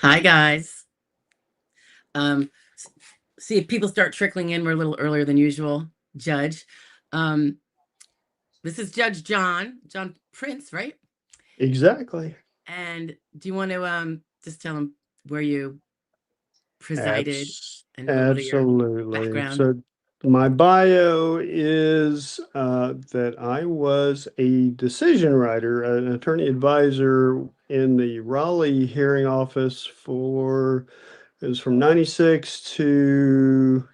Hi, guys. See if people start trickling in. We're a little earlier than usual. Judge, this is Judge John Prince, right? Exactly. And do you want to just tell them where you presided and Absolutely. background? So my bio is that I was a decision writer, an attorney advisor in the Raleigh hearing office it was from 96 to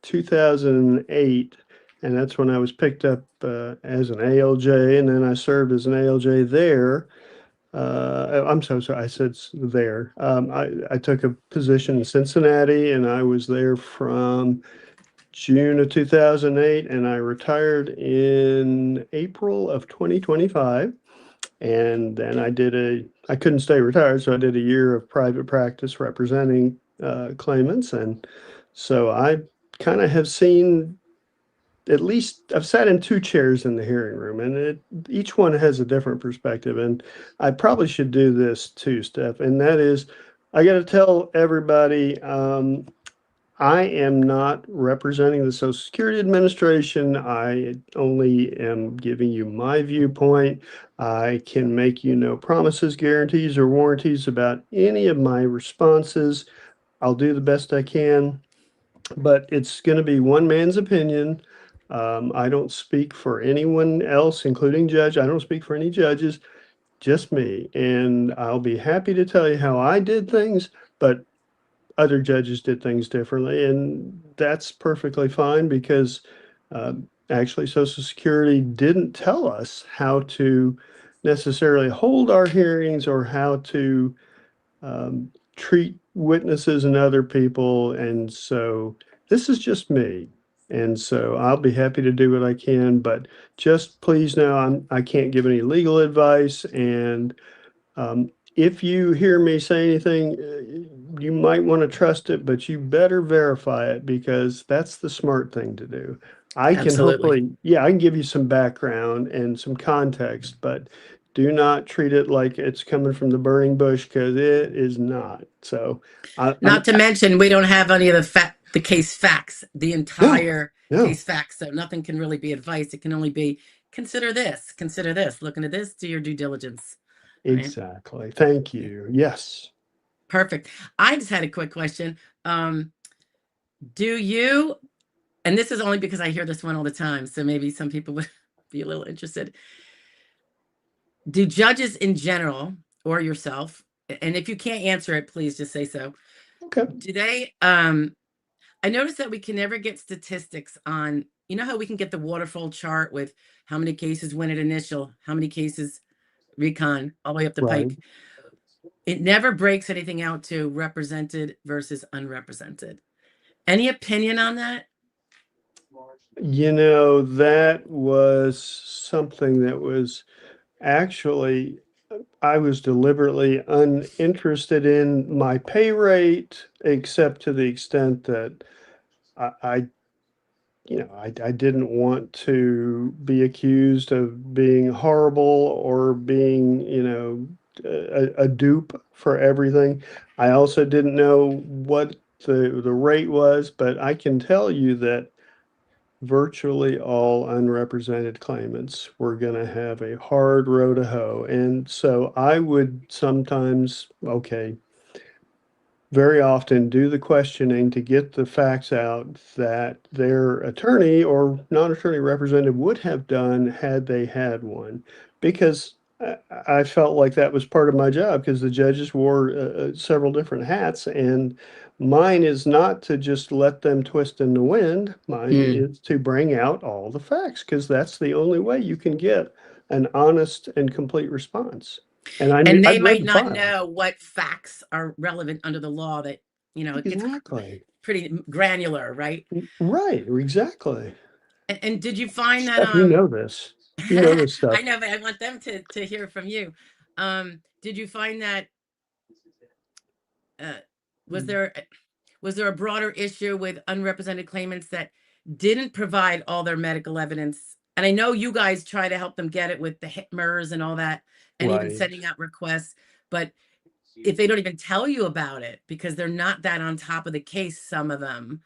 2008. And that's when I was picked up as an ALJ, and then I served as an ALJ there. I'm so sorry. I said there. I took a position in Cincinnati, and I was there from June of 2008, and I retired in April of 2025. And then I couldn't stay retired, so I did a year of private practice representing claimants. And so I kind of have seen, at least I've sat in two chairs in the hearing room, and each one has a different perspective. And I probably should do this too, Steph. And that is, I got to tell everybody, I am not representing the Social Security Administration. I only am giving you my viewpoint. I can make you no promises, guarantees, or warranties about any of my responses. I'll do the best I can, but it's going to be one man's opinion. I don't speak for anyone else, including judge. I don't speak for any judges, just me. And I'll be happy to tell you how I did things, but other judges did things differently. And that's perfectly fine because actually Social Security didn't tell us how to necessarily hold our hearings or how to treat witnesses and other people. And so this is just me. And so I'll be happy to do what I can, but just please know I can't give any legal advice. And if you hear me say anything, you might want to trust it, but you better verify it because that's the smart thing to do. I can Absolutely. I can give you some background and some context, but do not treat it like it's coming from the burning bush because it is not. So Not to mention, we don't have any of the case facts, the no, entire no, case facts. So nothing can really be advice. It can only be consider this, look into this, do your due diligence. Right? exactly. Thank you. Yes. Perfect. I just had a quick question. Do you, and this is only because I hear this one all the time, so maybe some people would be a little interested. Do judges in general, or yourself, and if you can't answer it, please just say so. Okay. Do they, I noticed that we can never get statistics on, you know how we can get the waterfall chart with how many cases went at initial, how many cases recon, all the way up the Right. pike. It never breaks anything out to represented versus unrepresented. Any opinion on that? You know, that was something that was actually, I was deliberately uninterested in my pay rate, except to the extent that I I didn't want to be accused of being horrible or being, a dupe for everything. I also didn't know what the rate was, but I can tell you that virtually all unrepresented claimants were going to have a hard row to hoe. And so I would sometimes, okay, very often do the questioning to get the facts out that their attorney or non-attorney representative would have done had they had one. Because I felt like that was part of my job because the judges wore several different hats, and mine is not to just let them twist in the wind. Mine Mm. is to bring out all the facts because that's the only way you can get an honest and complete response. And And they I'd read might the not file. know what facts are relevant under the law that, it gets Exactly. pretty granular, right? Right. Exactly. And did you find that, Steph, you know this. You know this I stuff. know, but I want them to hear from you. Did you find that, uh, was there a broader issue with unrepresented claimants that didn't provide all their medical evidence? And I know you guys try to help them get it with the HIPMERS and all that, and even Right. sending out requests. But if they don't even tell you about it because they're not that on top of the case, some of them.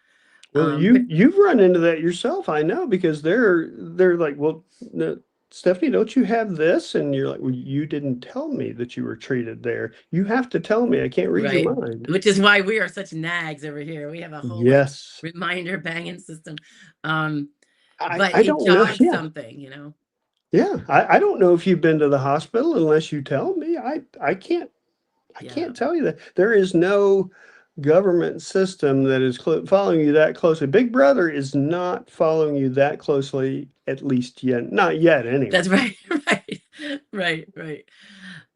Well, But you've run into that yourself, I know, because they're like, well, no, Stephanie, don't you have this? And you're like, well, you didn't tell me that you were treated there. You have to tell me. I can't read your right, mind. which is why we are such nags over here. We have a whole like Yes. reminder banging system. Um, I but I it don't know. jogs Yeah. something. Yeah. I don't know if you've been to the hospital unless you tell me. I Yeah, can't tell you that. There is no government system that is following you that closely. Big Brother is not following you that closely, at least yet. Not yet, that's anyway. right. Right, right.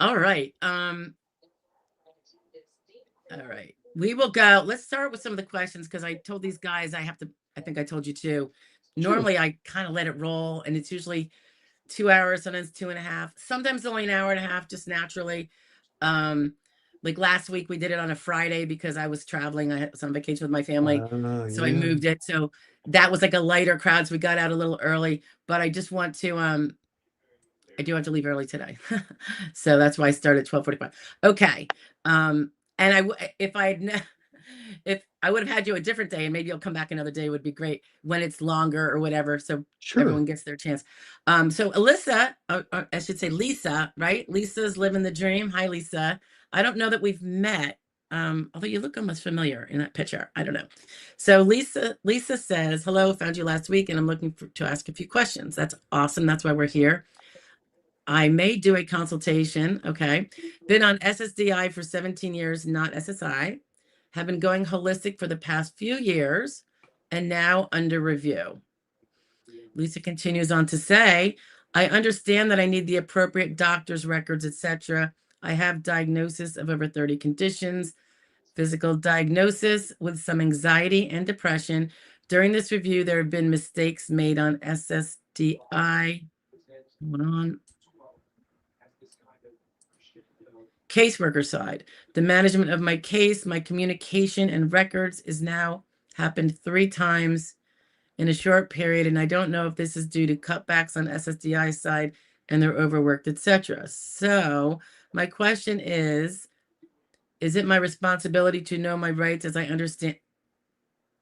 All right. All right. We will go. Let's start with some of the questions because I told these guys I think I told you too. Sure. Normally I kind of let it roll and it's usually 2 hours, sometimes 2.5, sometimes only an hour and a half, just naturally. Um, like last week we did it on a Friday because I was traveling. I was on vacation with my family. So I Yeah. moved it. So that was like a lighter crowd. So we got out a little early, but I just want to I do have to leave early today. So that's why I started at 12:45. Okay. And if I had if I would have had you a different day and maybe you'll come back another day would be great when it's longer or whatever. So Sure. everyone gets their chance. So Alyssa, I should say Lisa, right? Lisa's living the dream. Hi, Lisa. I don't know that we've met. Although you look almost familiar in that picture. I don't know. So Lisa says, hello, found you last week and I'm looking to ask a few questions. That's awesome. That's why we're here. I may do a consultation. Okay. Been on SSDI for 17 years, not SSI. Have been going holistic for the past few years and now under review. Lisa continues on to say, I understand that I need the appropriate doctor's records, etc. I have diagnosis of over 30 conditions, physical diagnosis with some anxiety and depression. During this review, there have been mistakes made on SSDI. Hold on. Caseworker side. The management of my case, my communication and records is now happened 3 times in a short period, and I don't know if this is due to cutbacks on SSDI side and they're overworked, etc. So my question is it my responsibility to know my rights as I understand?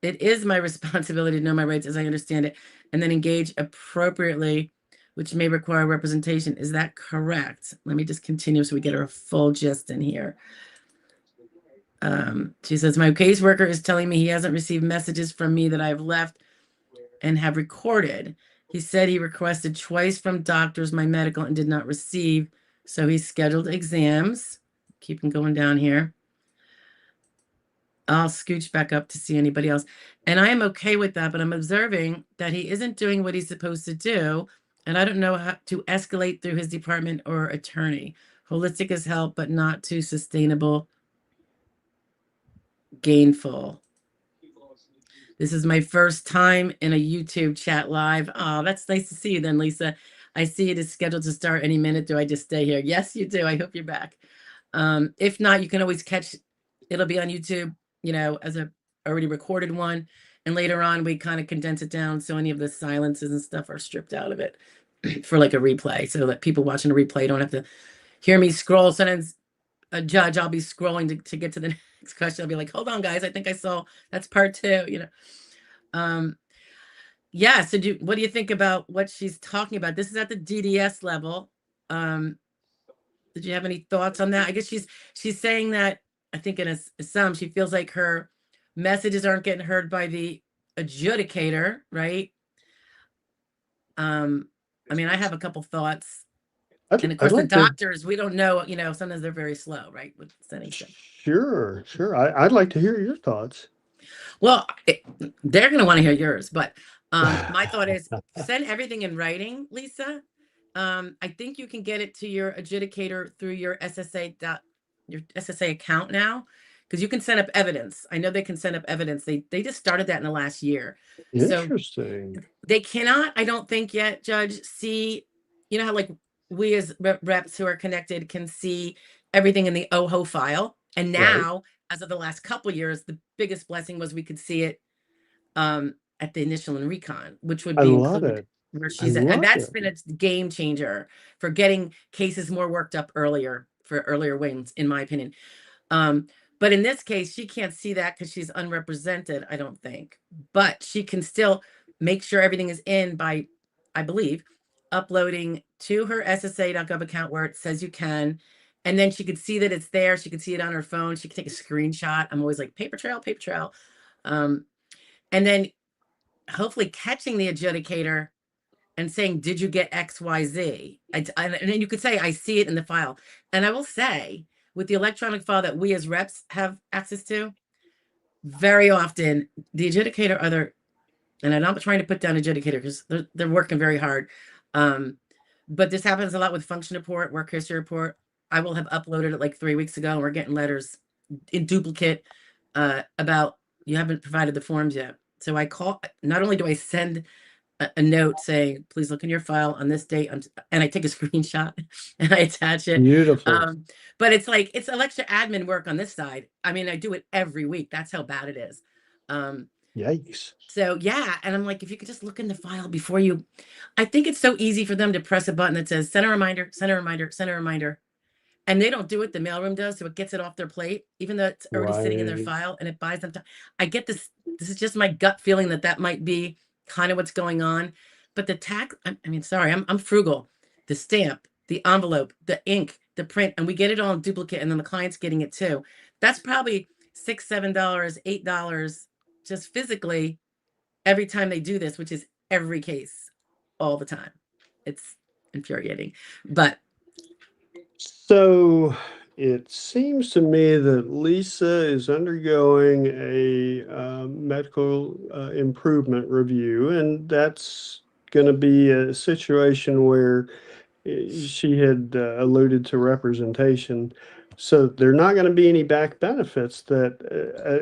It is my responsibility to know my rights as I understand it, and then engage appropriately, which may require representation. Is that correct? Let me just continue so we get our full gist in here. She says, my caseworker is telling me he hasn't received messages from me that I've left and have recorded. He said he requested twice from doctors my medical and did not receive. So he scheduled exams. Keep them going down here. I'll scooch back up to see anybody else. And I am okay with that, but I'm observing that he isn't doing what he's supposed to do. And I don't know how to escalate through his department or attorney. Holistic is help, but not too sustainable, gainful. This is my first time in a YouTube chat live. Oh, that's nice to see you then, Lisa. I see it is scheduled to start any minute. Do I just stay here? Yes, you do. I hope you're back. If not, you can always catch, it'll be on YouTube, as a already recorded one. And later on, we kind of condense it down so any of the silences and stuff are stripped out of it for like a replay so that people watching a replay don't have to hear me scroll. Sometimes a judge, I'll be scrolling to get to the next question. I'll be like, hold on, guys. I think I saw that's part 2. Yeah. So what do you think about what she's talking about? This is at the DDS level. Did you have any thoughts on that? I guess she's saying that I think in a sum, she feels like her messages aren't getting heard by the adjudicator, right? I mean, I have a couple thoughts. And of I'd course, the like to. doctors, we don't know, sometimes they're very slow, right, with sending stuff. Sure, sure. I'd like to hear your thoughts. Well, they're going to want to hear yours, but my thought is send everything in writing, Lisa. I think you can get it to your adjudicator through your SSA account now, because you can send up evidence. I know they can send up evidence. They just started that in the last year. So Interesting. they cannot, I don't think yet, Judge, see, how like we as reps who are connected can see everything in the OHO file. And Right. now, as of the last couple of years, the biggest blessing was we could see it at the initial and recon, which would I be love included it. where I she's at. And love that's it. been a game changer for getting cases more worked up earlier for earlier wins, in my opinion. Um, but in this case, she can't see that because she's unrepresented, I don't think. But she can still make sure everything is in by, I believe, uploading to her SSA.gov account where it says you can. And then she could see that it's there. She could see it on her phone. She could take a screenshot. I'm always like, paper trail, paper trail. And then hopefully catching the adjudicator and saying, did you get XYZ? And then you could say, I see it in the file. And I will say, with the electronic file that we as reps have access to, very often the adjudicator and I'm not trying to put down adjudicator because they're working very hard. But this happens a lot with function report, work history report. I will have uploaded it like 3 weeks ago, and we're getting letters in duplicate about you haven't provided the forms yet. So I call, not only do I send a note saying, please look in your file on this date, and I take a screenshot and I attach it. Beautiful. But it's like, it's extra admin work on this side. I mean, I do it every week. That's how bad it is. Yikes. So yeah, and I'm like, if you could just look in the file before I think it's so easy for them to press a button that says send a reminder, send a reminder, send a reminder. And they don't do it, the mailroom does, so it gets it off their plate, even though it's already sitting in their Right. file, and it buys them time. I get this is just my gut feeling that might be kind of what's going on. But the tax, I mean, sorry, I'm frugal. The stamp, the envelope, the ink, the print, and we get it all in duplicate, and then the client's getting it too. That's probably $6, $7, $8 just physically every time they do this, which is every case all the time. It's infuriating. But So it seems to me that Lisa is undergoing a medical improvement review, and that's going to be a situation where she had alluded to representation. So there are not going to be any back benefits that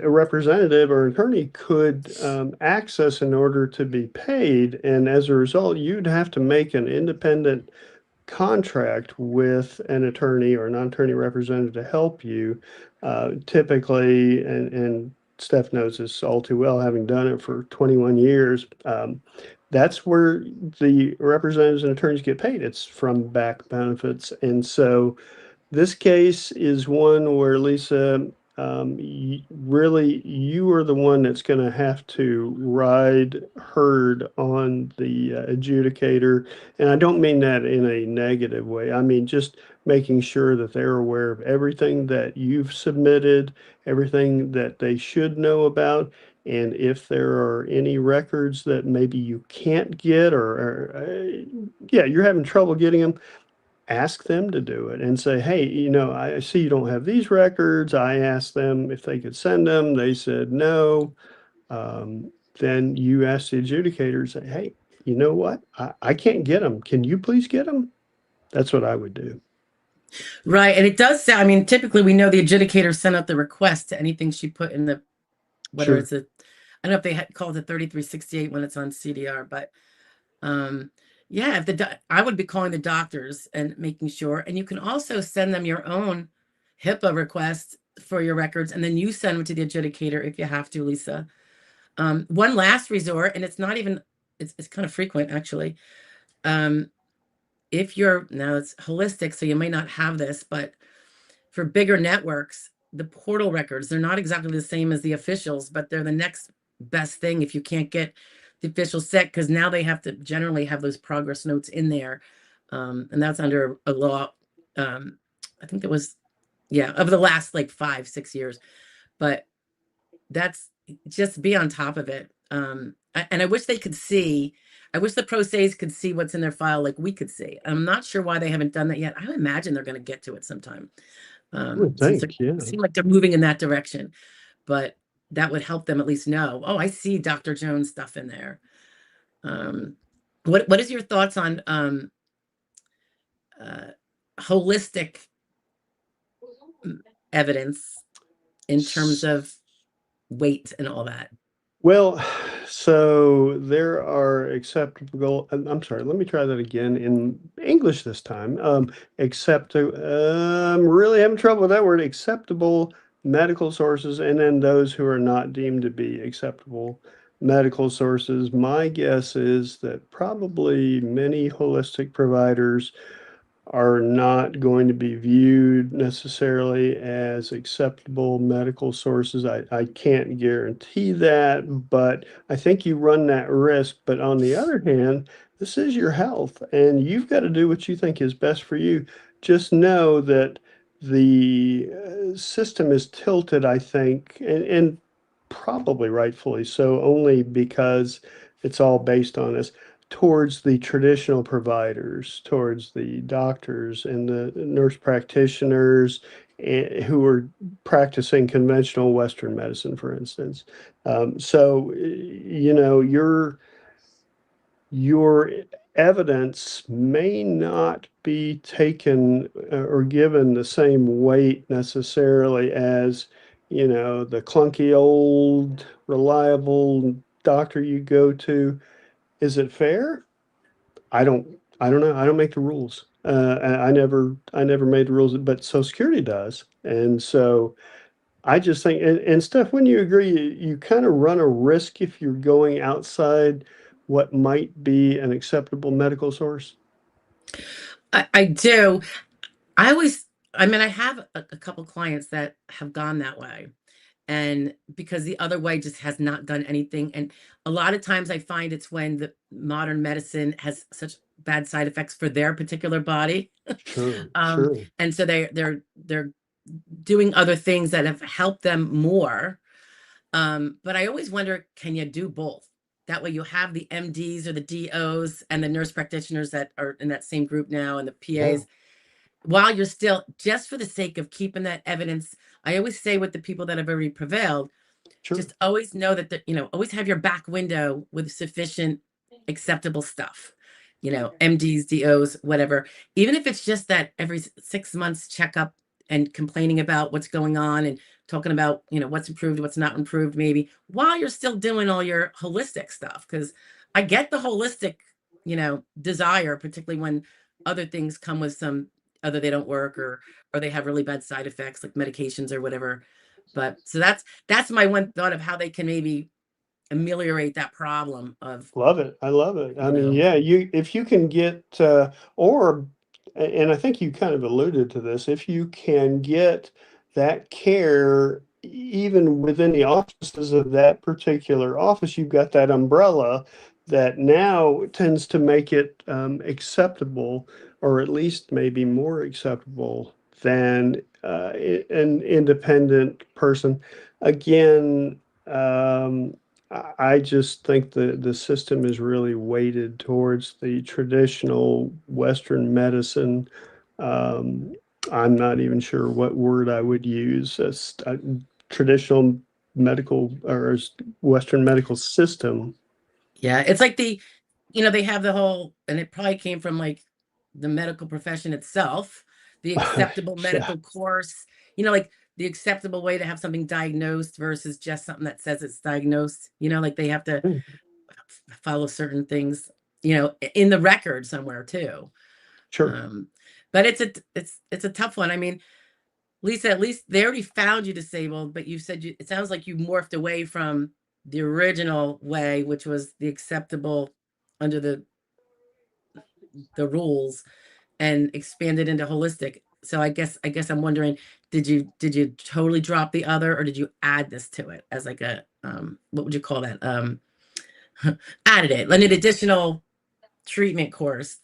a representative or attorney could access in order to be paid. And as a result, you'd have to make an independent contract with an attorney or a non-attorney representative to help you. Typically, and Steph knows this all too well, having done it for 21 years, that's where the representatives and attorneys get paid. It's from back benefits. And so this case is one where Lisa, really, you are the one that's going to have to ride herd on the adjudicator. And I don't mean that in a negative way. I mean, just making sure that they're aware of everything that you've submitted, everything that they should know about. And if there are any records that maybe you can't get yeah, you're having trouble getting them, ask them to do it and say, hey, I see you don't have these records. I asked them if they could send them. They said no. Then you ask the adjudicator, say, hey, you know what? I can't get them. Can you please get them? That's what I would do. right, and it does sound, I mean, typically we know the adjudicator sent out the request to anything she put in the, whether Sure. it's I don't know if they call it 3368 when it's on CDR, but yeah, if I would be calling the doctors and making sure, and you can also send them your own HIPAA request for your records, and then you send them to the adjudicator if you have to, Lisa. One last resort, and it's not even, it's kind of frequent actually. If you're, now it's holistic, so you may not have this, but for bigger networks, the portal records, they're not exactly the same as the officials, but they're the next best thing if you can't get the official set, because now they have to generally have those progress notes in there. And that's under a law. I think that was, yeah, over the last like 5, 6 years. But that's just be on top of it. And I wish they could see. I wish the pro says could see what's in their file like we could see. I'm not sure why they haven't done that yet. I imagine they're going to get to it sometime. I would Since they think, yeah. seem like they're moving in that direction, but that would help them at least know, oh, I see Dr. Jones stuff in there. What is your thoughts on holistic evidence in terms of weight and all that? Well, so there are acceptable, I'm sorry, let me try that again in English this time. I'm really having trouble with that word, acceptable medical sources, and then those who are not deemed to be acceptable medical sources. My guess is that probably many holistic providers are not going to be viewed necessarily as acceptable medical sources. I can't guarantee that, but I think you run that risk. But on the other hand, this is your health, and you've got to do what you think is best for you. Just know that the system is tilted, I think, and probably rightfully so, only because it's all based on this towards the traditional providers, towards the doctors and the nurse practitioners who are practicing conventional Western medicine, for instance. So, you know, your evidence may not be taken or given the same weight necessarily as, you know, the clunky old reliable doctor you go to. Is it fair? I don't know. I don't make the rules. I never made the rules, but Social Security does. And so I just think, and Steph, when you agree, you kind of run a risk if you're going outside what might be an acceptable medical source. I do. I mean, I have a couple clients that have gone that way. And because the other way just has not done anything. And a lot of times I find it's when the modern medicine has such bad side effects for their particular body. Sure, um, sure. and so they're doing other things that have helped them more. But I always wonder, can you do both? That way you have the MDs or the DOs and the nurse practitioners that are in that same group now and the Yeah, PAs while you're still, just for the sake of keeping that evidence. I always say with the people that have already prevailed, sure. just always know that always have your back window with sufficient acceptable stuff, MDs, DOs, whatever. Even if it's just that every 6 months checkup and complaining about what's going on and talking about what's improved, what's not improved, maybe while you're still doing all your holistic stuff. Because I get the holistic desire, particularly when other things come with some other, they don't work, or they have really bad side effects like medications or whatever. But so that's my one thought of how they can maybe ameliorate that problem of, Love it. I love it. I you mean, know, yeah, if you can get, or, and I think you kind of alluded to this, if you can get that care even within the offices of that particular office, you've got that umbrella that now tends to make it acceptable, or at least maybe more acceptable than an independent person. Again, I just think the system is really weighted towards the traditional Western medicine. Um, I'm not even sure what word I would use. Traditional medical or Western medical system. yeah, it's like they have the whole, and it probably came from like the medical profession itself, the acceptable Yeah, medical course, like the acceptable way to have something diagnosed versus just something that says it's diagnosed, like they have to follow certain things, in the record somewhere too. sure. Um, but it's a tough one. I mean, Lisa, at least they already found you disabled, but you said it sounds like you morphed away from the original way, which was the acceptable under the rules, and expanded into holistic. So I guess I'm wondering, did you totally drop the other, or did you add this to it as like a what would you call that? Added it, like an additional treatment course,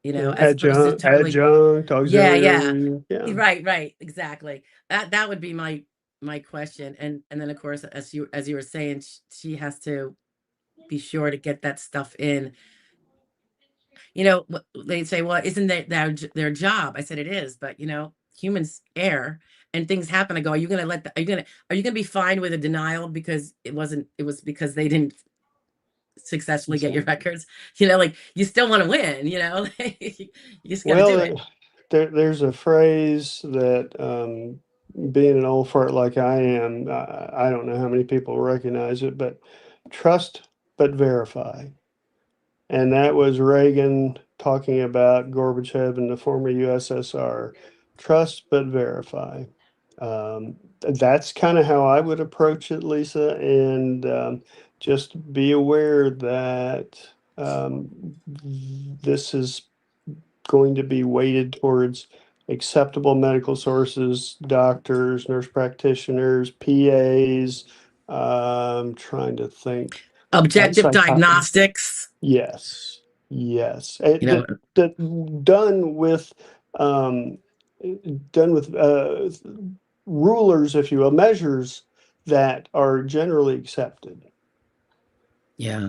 as opposed to totally. Adjunct, Yeah, yeah. auxiliary. Yeah. Right, exactly. That would be my question. And then of course, as you were saying, she has to be sure to get that stuff in They'd say, well, isn't that their job? I said, it is, but humans err and things happen. I go, are you going to are you going to be fine with a denial because it was because they didn't successfully get your Exactly. records? Like you still want to win, you just got to do it. Well, there's a phrase that, being an old fart like I am, I don't know how many people recognize it, but trust but verify. And that was Reagan talking about Gorbachev and the former USSR. Trust but verify. That's kind of how I would approach it, Lisa. And just be aware that this is going to be weighted towards acceptable medical sources, doctors, nurse practitioners, PAs. Trying to think. Objective Psychiatry. diagnostics, Yes, yes. you know, Done with, um, done with rulers, if you will, measures that are generally accepted. yeah.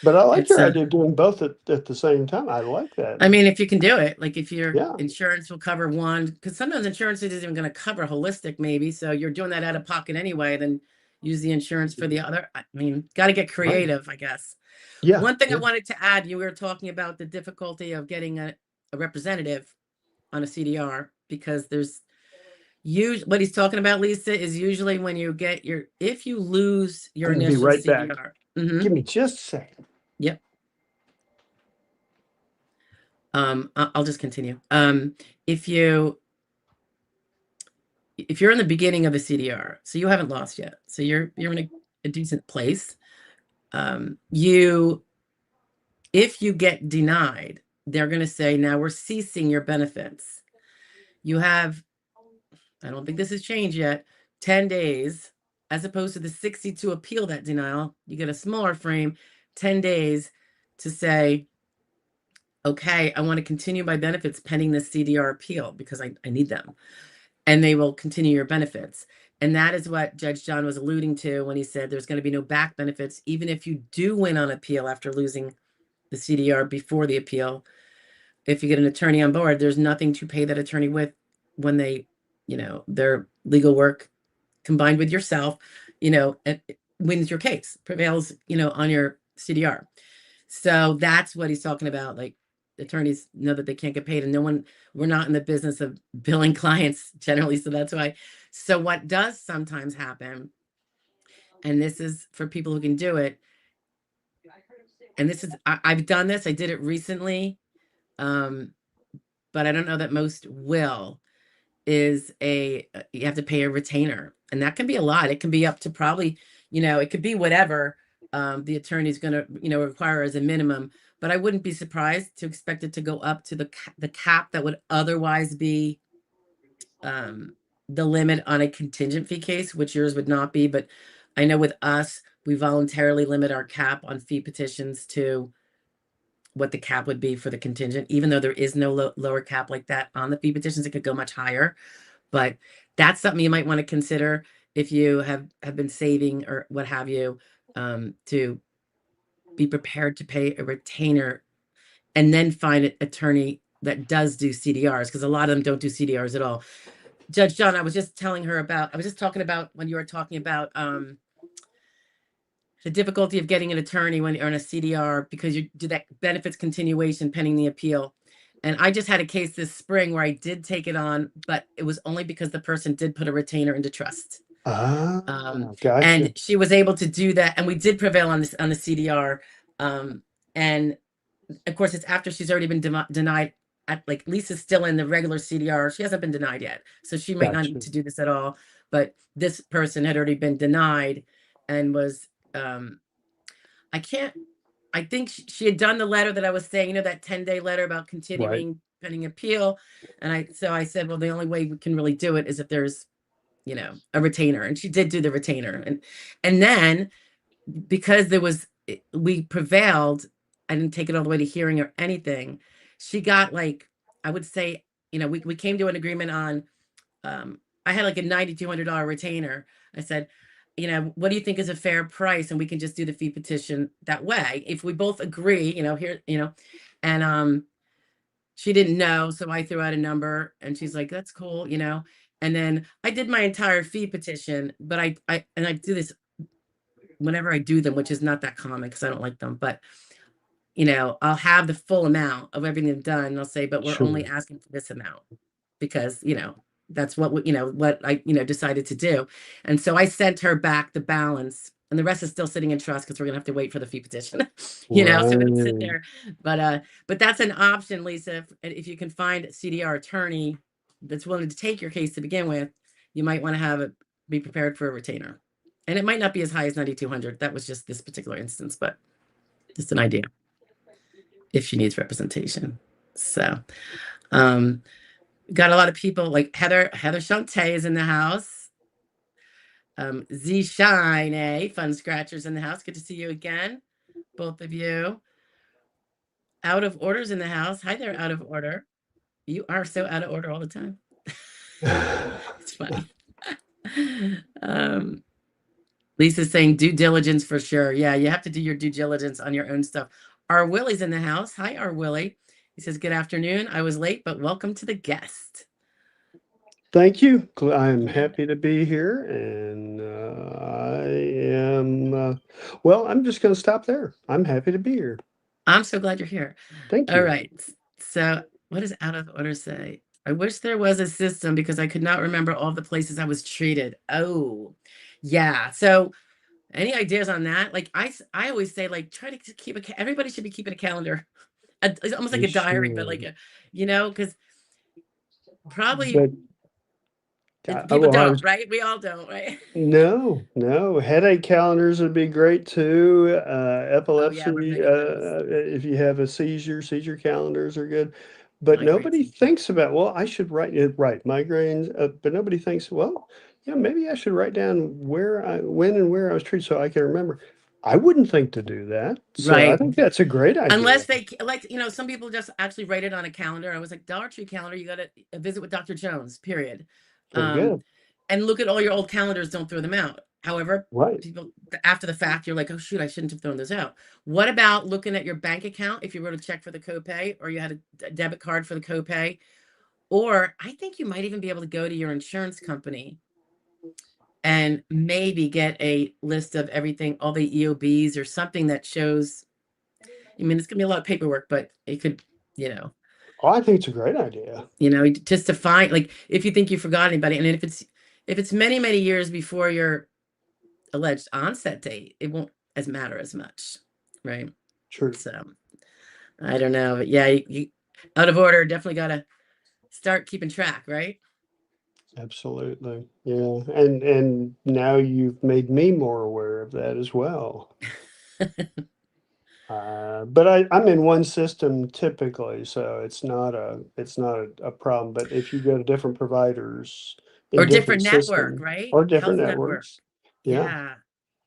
But I like It's your idea of doing both at the same time. I like that. I mean, if you can do it, like if your Yeah, insurance will cover one, because sometimes insurance isn't even going to cover holistic, maybe. So you're doing that out of pocket anyway, then use the insurance for the other. I mean, got to get right. creative, I guess. Yeah, One thing I yeah. wanted to add, you were talking about the difficulty of getting a representative on a CDR because there's what he's talking about, Lisa, is usually when you get if you lose your I'm gonna be initial right back. CDR. Mm-hmm. Give me just a second. Yep. I'll just continue. If you're in the beginning of a CDR, so you haven't lost yet, so you're in a decent place. If you get denied, they're going to say, now we're ceasing your benefits. You have, I don't think this has changed yet, 10 days, as opposed to the 60 to appeal that denial. You get a smaller frame, 10 days to say, okay, I want to continue my benefits pending the CDR appeal because I need them. And they will continue your benefits. And that is what Judge John was alluding to when he said there's going to be no back benefits, even if you do win on appeal after losing the CDR before the appeal. If you get an attorney on board, there's nothing to pay that attorney with when they, their legal work combined with yourself, wins your case, prevails, on your CDR. So that's what he's talking about. Like, attorneys know that they can't get paid, and we're not in the business of billing clients generally. So that's why. So what does sometimes happen, and this is for people who can do it, and this is, I've done this, I did it recently, but I don't know that most will, is you have to pay a retainer, and that can be a lot. It can be up to probably, it could be whatever the attorney's going to, require as a minimum. But I wouldn't be surprised to expect it to go up to the cap that would otherwise be the limit on a contingent fee case, which yours would not be. But I know with us, we voluntarily limit our cap on fee petitions to what the cap would be for the contingent, even though there is no lower cap like that on the fee petitions. It could go much higher. But that's something you might want to consider if you have been saving or what have you, to be prepared to pay a retainer and then find an attorney that does do CDRs, because a lot of them don't do CDRs at all. Judge John, I was just talking about when you were talking about the difficulty of getting an attorney when you're on a CDR because you do that benefits continuation pending the appeal. And I just had a case this spring where I did take it on, but it was only because the person did put a retainer into trust. Gotcha. And she was able to do that. And we did prevail on the CDR. And of course, it's after she's already been denied. Like, Lisa's still in the regular CDR. She hasn't been denied yet. So she might not Gotcha. need to do this at all. But this person had already been denied and was, I think she had done the letter that I was saying, that 10-day letter about continuing pending appeal. And I said, well, the only way we can really do it is if there's, a retainer. And she did do the retainer. And then because we prevailed, I didn't take it all the way to hearing or anything. She got, like, I would say, we came to an agreement on, I had like a $9,200 retainer. I said, what do you think is a fair price? And we can just do the fee petition that way. If we both agree, here, And she didn't know, so I threw out a number, and she's like, "That's cool," you know. And then I did my entire fee petition, but I do this whenever I do them, which is not that common because I don't like them. But you know, I'll have the full amount of everything they've done, and I'll say, "But we're only Sure. asking for this amount," because you know that's what you know what I decided to do. And so I sent her back the balance, and the rest is still sitting in trust because we're gonna have to wait for the fee petition, you know, so it'll sit Right. there. But that's an option, Lisa. If you can find a CDR attorney that's willing to take your case to begin with, you might want to have it be prepared for a retainer. And it might not be as high as 9,200. That was just this particular instance, but just an idea if she needs representation. So got a lot of people like Heather Shante is in the house. Z Shine, Fun Scratchers in the house. Good to see you again, both of you. Out of Order's in the house. Hi there, Out of Order. You are so out of order all the time. It's funny. Lisa's saying due diligence for sure. Yeah, you have to do your due diligence on your own stuff. Our Willie's in the house. Hi, our Willie. He says, good afternoon. I was late, but welcome to the guest. Thank you. I'm happy to be here, and I am, well, I'm just going to stop there. I'm happy to be here. I'm so glad you're here. Thank All you. right. So what does Out of Order say? I wish there was a system because I could not remember all the places I was treated. Oh, yeah. So any ideas on that? Like I always say, like, try to keep everybody should be keeping a calendar. It's almost like You a diary, but should. like a, you know, because probably But people well, I don't, was right? We all don't, right? no, headache calendars would be great too. Oh yeah, we're Epilepsy, big on those. if you have a seizure calendars are good. But Migraine nobody seizure. thinks about, well, I should write it, right, migraines, but nobody thinks, well, yeah, maybe I should write down when and where I was treated so I can remember. I wouldn't think to do that. So I Right. think that's a great idea. Unless they like, you know, some people just actually write it on a calendar. I was like, Dollar Tree calendar, you got to visit with Dr. Jones, period. Very Um, good. and look at all your old calendars, don't throw them out. However, Right. people after the fact, you're like, oh shoot, I shouldn't have thrown those out. What about looking at your bank account if you wrote a check for the copay or you had a debit card for the copay? Or I think you might even be able to go to your insurance company and maybe get a list of everything, all the EOBs or something that shows. I mean, it's gonna be a lot of paperwork, but it could, you know, Oh, I think it's a great idea. just to find, like, if you think you forgot anybody, and if it's many, many years before your alleged onset date, it won't as matter as much, right? True. So I don't know, but yeah, you Out of Order definitely got to start keeping track, right? Absolutely. Yeah. And now you've made me more aware of that as well. But I'm in one system typically, so it's not a problem. But if you go to different providers Or in different different network, systems right? or different Health network. networks, yeah, Yeah.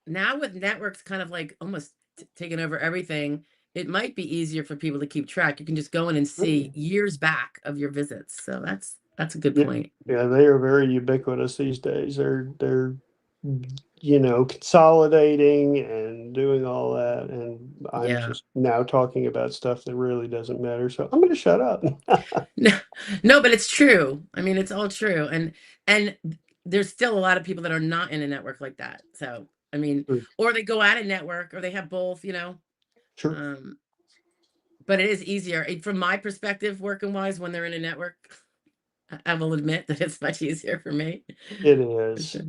Now with networks kind of like almost taking over everything, it might be easier for people to keep track. You can just go in and see mm, years back of your visits. So that's a good yeah, point. yeah, they are very ubiquitous these days. They're consolidating and doing all that, and I'm Yeah. just now talking about stuff that really doesn't matter. So I'm going to shut up. No, no, but it's true. I mean, it's all true. And there's still a lot of people that are not in a network like that. So, I mean, Sure, or they go at a network or they have both, you know. sure, Um, but it is easier from my perspective, working wise, when they're in a network. I will admit that it's much easier for me. it For is. sure.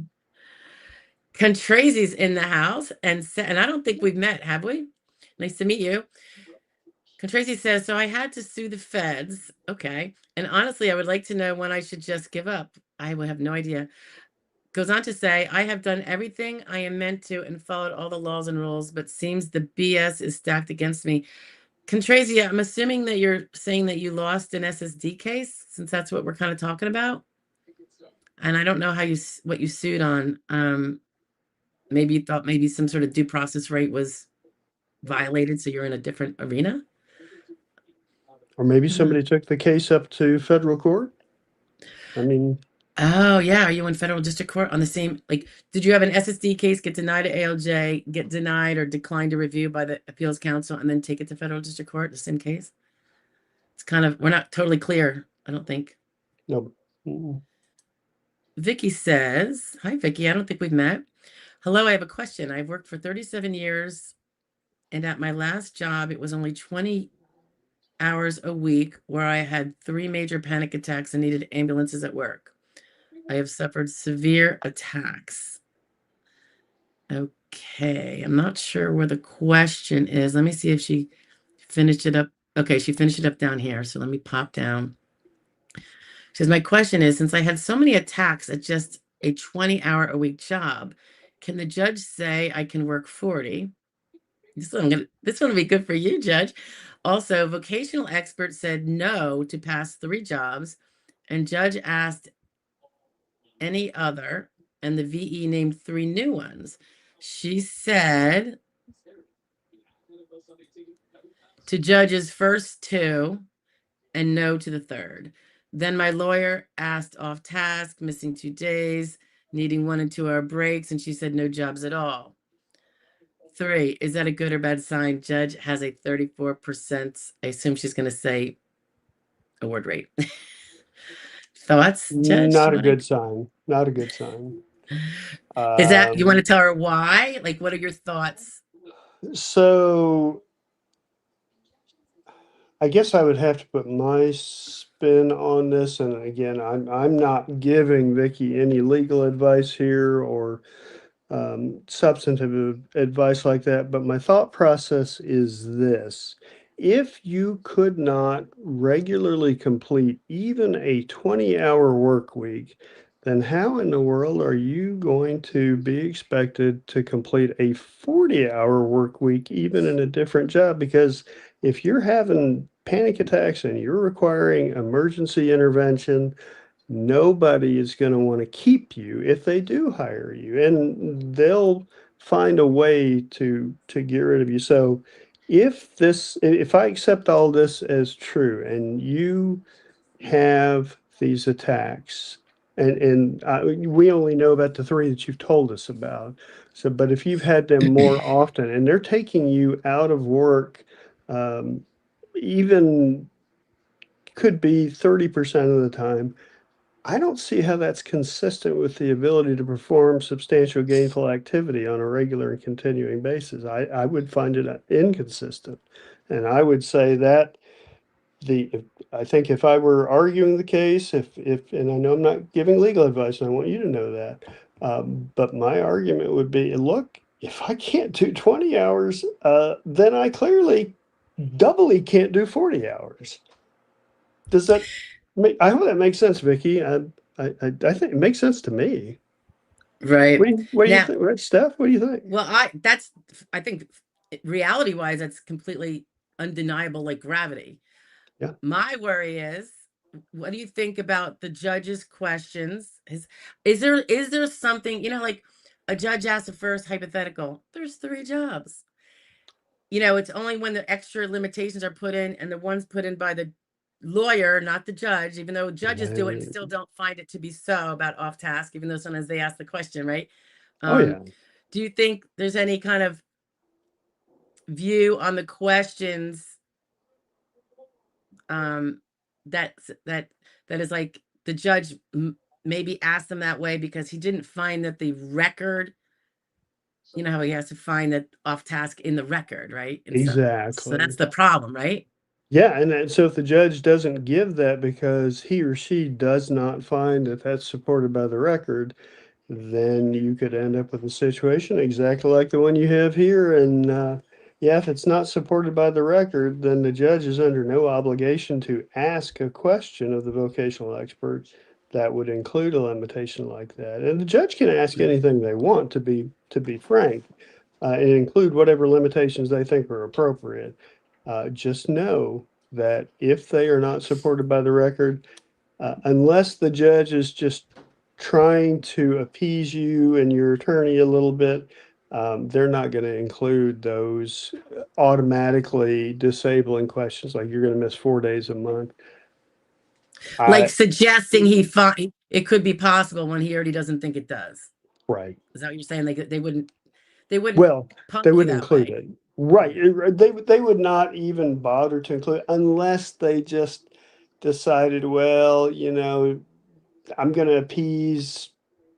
Contrasi's in the house, and I don't think we've met, have we? Nice to meet you. Contrasi says, so I had to sue the feds. Okay. And honestly, I would like to know when I should just give up. I would have no idea. Goes on to say, I have done everything I am meant to and followed all the laws and rules, but seems the BS is stacked against me. Contrasi, I'm assuming that you're saying that you lost an SSD case, since that's what we're kind of talking about. And I don't know what you sued on. Maybe you thought maybe some sort of due process right was violated, so you're in a different arena. Or maybe Mhm. somebody took the case up to federal court. I mean, Oh yeah, are you in federal district court on the same, like, did you have an SSD case get denied at ALJ, get denied or declined a review by the appeals council, and then take it to federal district court, the same case? It's kind of, we're not totally clear, I don't think. No. Mm. Vicky says, hi, Vicky. I don't think we've met. Hello, I have a question. I've worked for 37 years, and at my last job, it was only 20 hours a week where I had 3 major panic attacks and needed ambulances at work. I have suffered severe attacks. Okay, I'm not sure where the question is. Let me see if she finished it up. Okay, she finished it up down here. So let me pop down. She says, my question is, since I had so many attacks at just a 20-hour-a-week job, can the judge say I can work 40? This one will be good for you, Judge. Also, vocational expert said no to pass 3 jobs, and judge asked any other, and the VE named 3 new ones. She said to judge's first 2 and no to the 3rd. Then my lawyer asked off task, missing 2 days, needing 1 and 2 hour breaks, and she said no jobs at all. 3, is that a good or bad sign? Judge has a 34%. I assume she's going to say award rate. Thoughts, Judge? Not a good sign. Not a good sign. Is that, you want to tell her why? Like, what are your thoughts? So I guess I would have to put my spin on this. And again, I'm not giving Vicky any legal advice here or substantive advice like that. But my thought process is this. If you could not regularly complete even a 20-hour work week, then how in the world are you going to be expected to complete a 40-hour work week, even in a different job? Because if you're having panic attacks and you're requiring emergency intervention, nobody is going to want to keep you if they do hire you, and they'll find a way to get rid of you. So if I accept all this as true and you have these attacks, and we only know about the 3 that you've told us about. So, but if you've had them more often and they're taking you out of work, even could be 30% of the time, I don't see how that's consistent with the ability to perform substantial gainful activity on a regular and continuing basis. I would find it inconsistent. And I would say that I think if I were arguing the case, and I know I'm not giving legal advice, and I want you to know that, but my argument would be, look, if I can't do 20 hours, then I clearly doubly can't do 40 hours. Does that I hope that makes sense, Vicky. I think it makes sense to me. Right. What do you Now, think, Steph? What do you think? well, I think reality wise, that's completely undeniable, like gravity. Yeah. My worry is, what do you think about the judge's questions? Is there something, like a judge asked the first hypothetical, there's 3 jobs. It's only when the extra limitations are put in, and the ones put in by the lawyer, not the judge, even though judges do it and still don't find it to be so about off task, even though sometimes they ask the question, right? Oh yeah. Do you think there's any kind of view on the questions that is like the judge maybe asked them that way because he didn't find that the record, how he has to find that off task in the record, right? And Exactly. so that's the problem, right? Yeah, and so if the judge doesn't give that because he or she does not find that that's supported by the record, then you could end up with a situation exactly like the one you have here. And yeah, if it's not supported by the record, then the judge is under no obligation to ask a question of the vocational expert that would include a limitation like that. And the judge can ask anything they want, to be frank, and include whatever limitations they think are appropriate. Just know that if they are not supported by the record, unless the judge is just trying to appease you and your attorney a little bit, they're not going to include those automatically disabling questions like you're going to miss 4 days a month. Like suggesting it could be possible when he already doesn't think it does. Right. Is that what you're saying? They wouldn't Well, punk they you wouldn't that include way. it. Right. They would not even bother to include unless they just decided, well, I'm going to appease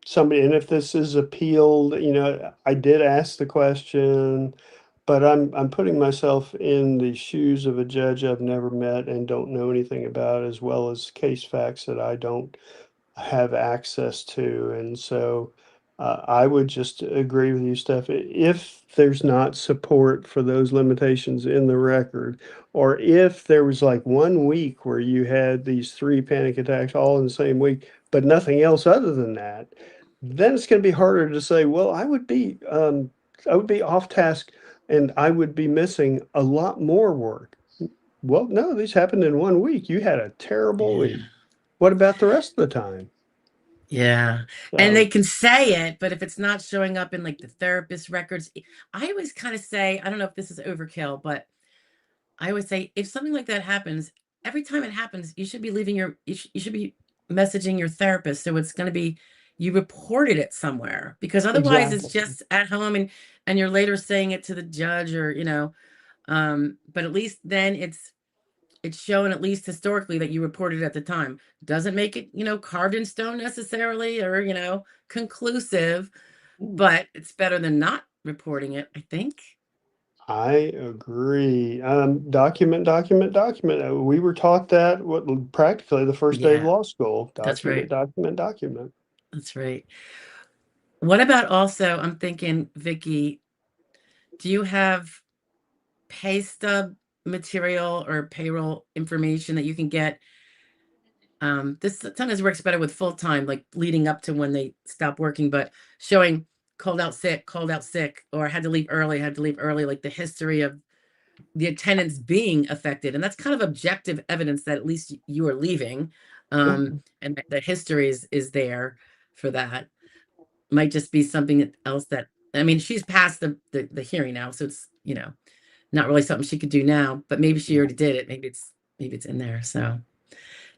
somebody. And if this is appealed, I did ask the question, but I'm putting myself in the shoes of a judge I've never met and don't know anything about, as well as case facts that I don't have access to. And so I would just agree with you, Steph. If there's not support for those limitations in the record, or if there was like 1 week where you had these 3 panic attacks all in the same week, but nothing else other than that, then it's going to be harder to say, well, I would be off task and I would be missing a lot more work. Well, no, these happened in 1 week. You had a terrible Yeah. week. What about the rest of the time? Yeah. And they So, can say it, but if it's not showing up in like the therapist records, I always kind of say, I don't know if this is overkill, but I always say if something like that happens, every time it happens, you should be leaving you should be messaging your therapist. So it's going to be you reported it somewhere, because otherwise it's exactly. just at home and you're later saying it to the judge, or but at least then it's shown, at least historically, that you reported at the time. Doesn't make it, carved in stone necessarily, or, conclusive, but it's better than not reporting it, I think. I agree. Document, document, document. We were taught that practically the first day of Yeah, law school. that's Document, right. document, document. That's right. What about also, I'm thinking, Vicky, do you have pay stub material or payroll information that you can get? This sometimes works better with full time, like leading up to when they stop working, but showing called out sick, or had to leave early, like the history of the attendance being affected. And that's kind of objective evidence that at least you are leaving. Yeah. And the history is there for that. Might just be something else that, I mean, she's past the hearing now, so it's, not really something she could do now, but maybe she Yeah. already did it. Maybe it's in there. So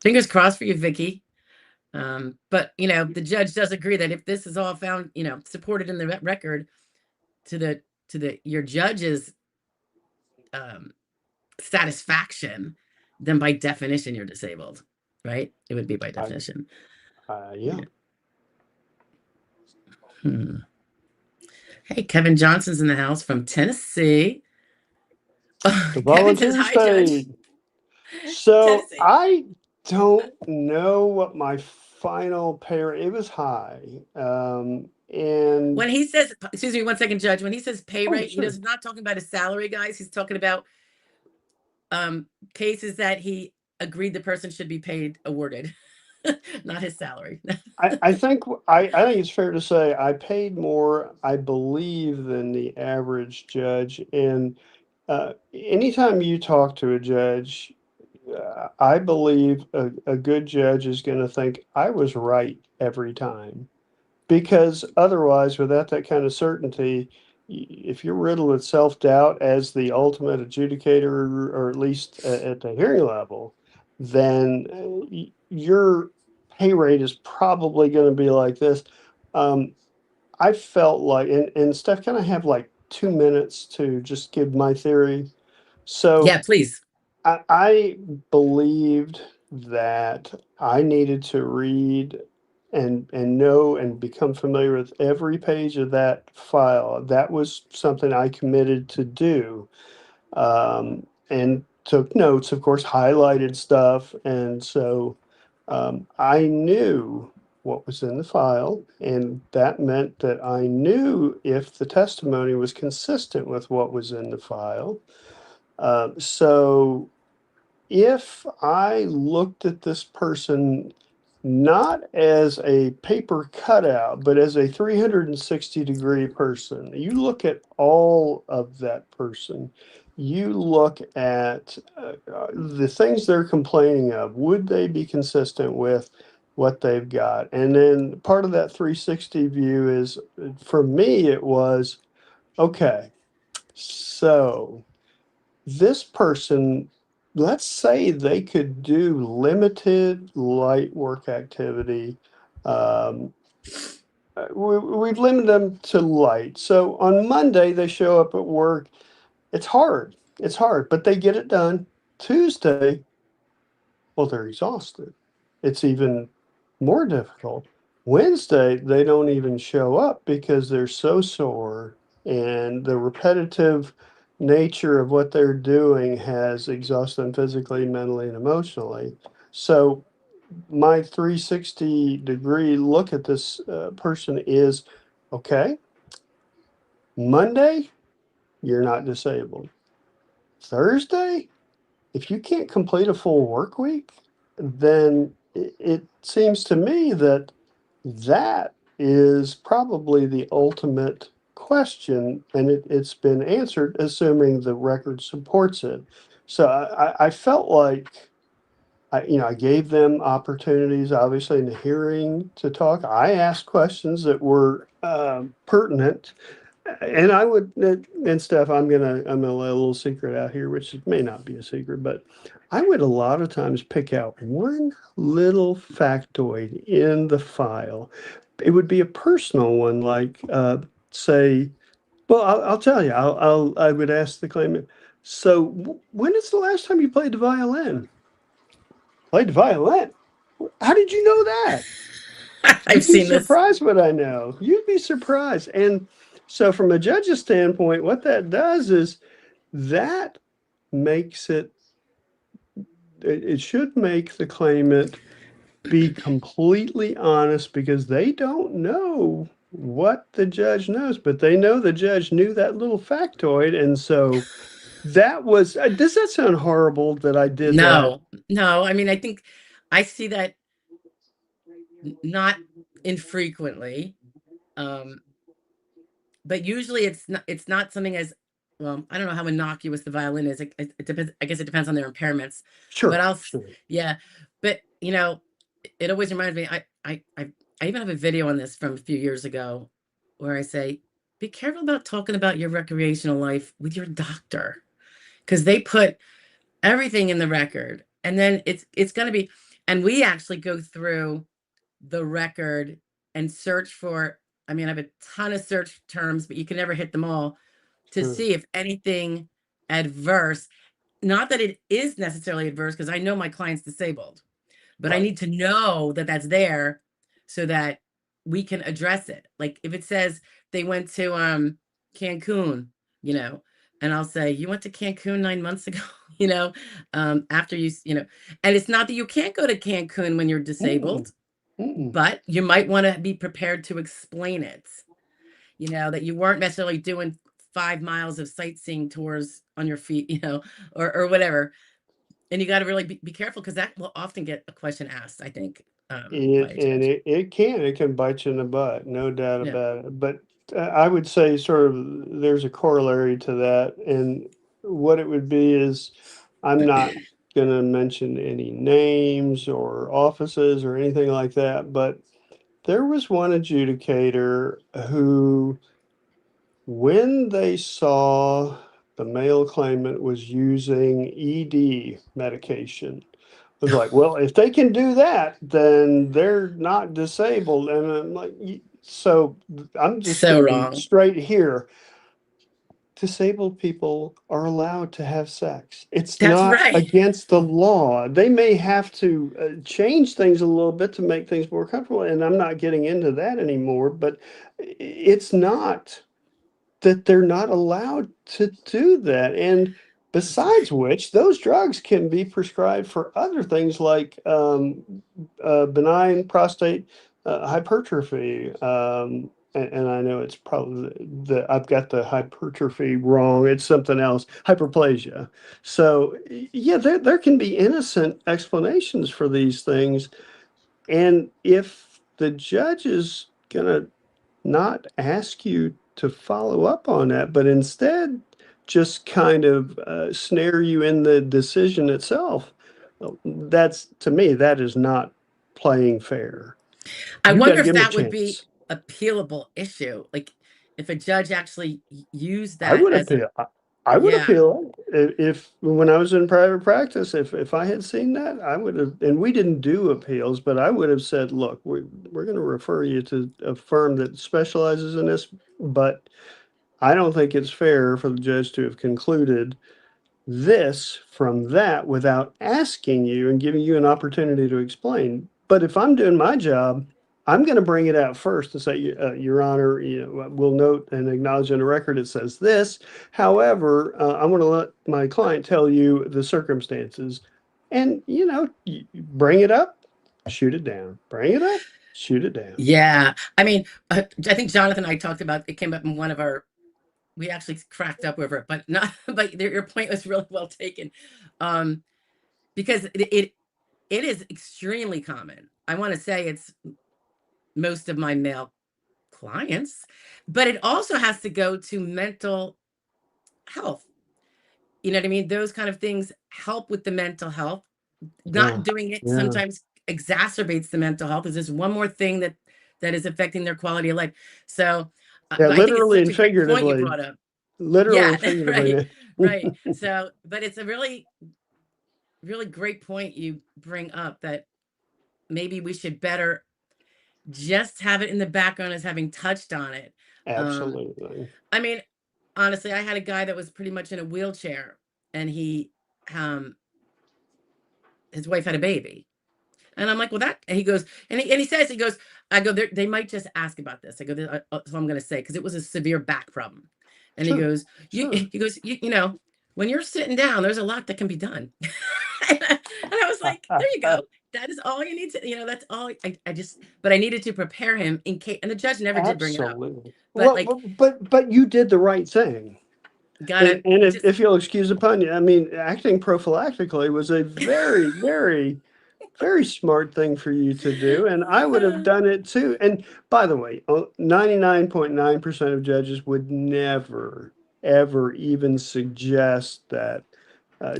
fingers crossed for you, Vicky. But the judge does agree that if this is all found, supported in the record to the your judge's um, satisfaction, then by definition you're disabled, right? It would be by I, definition. yeah. Yeah. Hmm. Hey, Kevin Johnson's in the house from Tennessee. Oh, The Kevin says, volunteer "Hi, Judge." stayed. So Tennessee. I don't know what my final pay rate, it was high. And When he says, excuse me, 1 second, Judge. When he says pay oh, rate, he sure. does not talking about his salary, guys. He's talking about cases that he agreed the person should be paid, awarded, not his salary. I think it's fair to say I paid more, I believe, than the average judge. And anytime you talk to a judge, I believe a good judge is going to think I was right every time. Because otherwise, without that kind of certainty, if you're riddled with self-doubt as the ultimate adjudicator, or at least at the hearing level, then your pay rate is probably going to be like this. Um, I felt like, and Steph, can I have like 2 minutes to just give my theory? So Yeah, please. I believed that I needed to read and know and become familiar with every page of that file. That was something I committed to do, and took notes, of course, highlighted stuff. And so I knew what was in the file, and that meant that I knew if the testimony was consistent with what was in the file. So if I looked at this person not as a paper cutout, but as a 360-degree person, you look at all of that person. You look at the things they're complaining of. Would they be consistent with what they've got? And then part of that 360 view is, for me, it was okay, so this person, let's say they could do limited light work activity. Um, we've limited them to light. So on Monday, they show up at work It's hard. It's hard, but they get it done. Tuesday, well, they're exhausted. It's even more difficult. Wednesday, they don't even show up because they're so sore, and the repetitive nature of what they're doing has exhausted them physically, mentally, and emotionally. So, my 360-degree look at this person is okay, Monday, you're not disabled. Thursday, if you can't complete a full work week, then it seems to me that that is probably the ultimate question, and it's been answered, assuming the record supports it. So I felt like I gave them opportunities, obviously, in the hearing to talk. I asked questions that were pertinent, and I would, and Steph, I'm gonna let a little secret out here, which may not be a secret, but I would a lot of times pick out one little factoid in the file. It would be a personal one, like say, well, I'll tell you, I would ask the claimant, so when is the last time you played the violin? Played the violin? How did you know that? I've You'd be seen this. surprised what I know. You'd be surprised. And so, from a judge's standpoint, what that does is that makes it should make the claimant be completely honest because they don't know what the judge knows, but they know the judge knew that little factoid. And so that was, does that sound horrible that I did that? No, no. I mean, I think I see that not infrequently. Um, but usually it's not something as well. I don't know how innocuous the violin is. It depends. I guess it depends on their impairments. But Sure, sure. yeah. But it always reminds me. I even have a video on this from a few years ago where I say, be careful about talking about your recreational life with your doctor because they put everything in the record, and then it's going to be. And we actually go through the record and search for, I mean, I have a ton of search terms, but you can never hit them all to Sure. see if anything adverse, not that it is necessarily adverse, because I know my client's disabled, but I Right, need to know that that's there so that we can address it. Like if it says they went to Cancun, you know, and I'll say, you went to Cancun 9 months ago, after and it's not that you can't go to Cancun when you're mm-mm, disabled, mm-mm. but you might want to be prepared to explain it, that you weren't necessarily doing 5 miles of sightseeing tours on your feet, or whatever. And you got to really be careful because that will often get a question asked, I think, by It a and judge. it can bite you in the butt, no doubt Yeah. about it. But I would say sort of there's a corollary to that, and what it would be is I'm not going to mention any names or offices or anything like that, but there was one adjudicator who, when they saw the male claimant was using ED medication, was like, well, if they can do that, then they're not disabled. And I'm like, so I'm just So going to be wrong. straight here. Disabled people are allowed to have sex. It's That's not right. against the law. They may have to change things a little bit to make things more comfortable. And I'm not getting into that anymore, but it's not that they're not allowed to do that. And That's right. besides which, those drugs can be prescribed for other things like benign prostate hypertrophy. And I know it's probably I've got the hypertrophy wrong. It's something else, hyperplasia. So yeah, there can be innocent explanations for these things. And if the judge is gonna not ask you to follow up on that, but instead just kind of snare you in the decision itself. That's, to me, that is not playing fair. I You got to wonder if give them a that would be chance. appealable issue. Like if a judge actually used I that would as a, appeal. I would yeah. appeal if when I was in private practice, if I had seen that, I would have, and we didn't do appeals, but I would have said, look, we're going to refer you to a firm that specializes in this, but I don't think it's fair for the judge to have concluded this from that without asking you and giving you an opportunity to explain. But if I'm doing my job, I'm going to bring it out first and say, Your Honor, we'll note and acknowledge in the record it says this. However, I want to let my client tell you the circumstances, and bring it up, shoot it down. Bring it up, shoot it down. Yeah. I mean, I think Jonathan and I talked about it, came up in one of our, we actually cracked up over it, but not, but your point was really well taken. Because it is extremely common. I want to say it's most of my male clients, but it also has to go to mental health. You know what I mean? Those kind of things help with the mental health. Not doing it Yeah. sometimes exacerbates the mental health. Is just one more thing that is affecting their quality of life. So Yeah, I think it's literally such and a great point you figuratively. brought up. Literally Yeah, and figuratively. right, right. So, but it's a really, really great point you bring up, that maybe we should better just have it in the background as having touched on it. Absolutely. I mean, honestly, I had a guy that was pretty much in a wheelchair, and his wife had a baby. And I'm like, well, and he goes, and he says, he goes, I go, they might just ask about this. I go, so I'm going to say, because it was a severe back problem. And he Sure. goes, you know, when you're sitting down, there's a lot that can be done. And I was like, there you go. That is all you need to, that's all. But I needed to prepare him in case, and the judge never did bring it up. Absolutely. But Well, but you did the right thing. got it. And if you'll excuse the pun, I mean, acting prophylactically was a very, very, very smart thing for you to do, and I would have done it too. And by the way, 99.9% of judges would never, ever even suggest that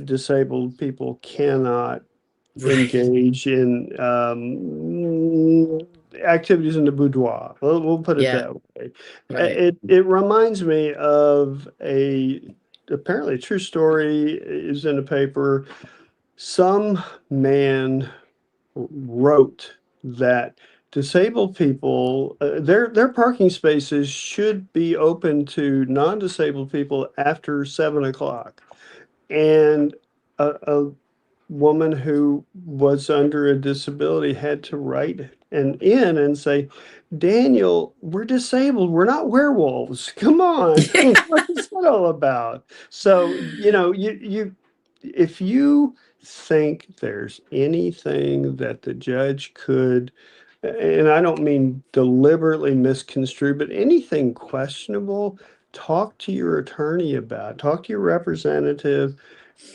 disabled people cannot engage in activities in the boudoir. We'll put it Yeah, that way. right. It reminds me of apparently a true story is in the paper. Some man wrote that disabled people, their parking spaces should be open to non-disabled people after 7 o'clock. And a woman who was under a disability had to write and say, Daniel, we're disabled. We're not werewolves. Come on. What is that all about? So, if you think there's anything that the judge could, and I don't mean deliberately misconstrue, but anything questionable, talk to your attorney about, talk to your representative,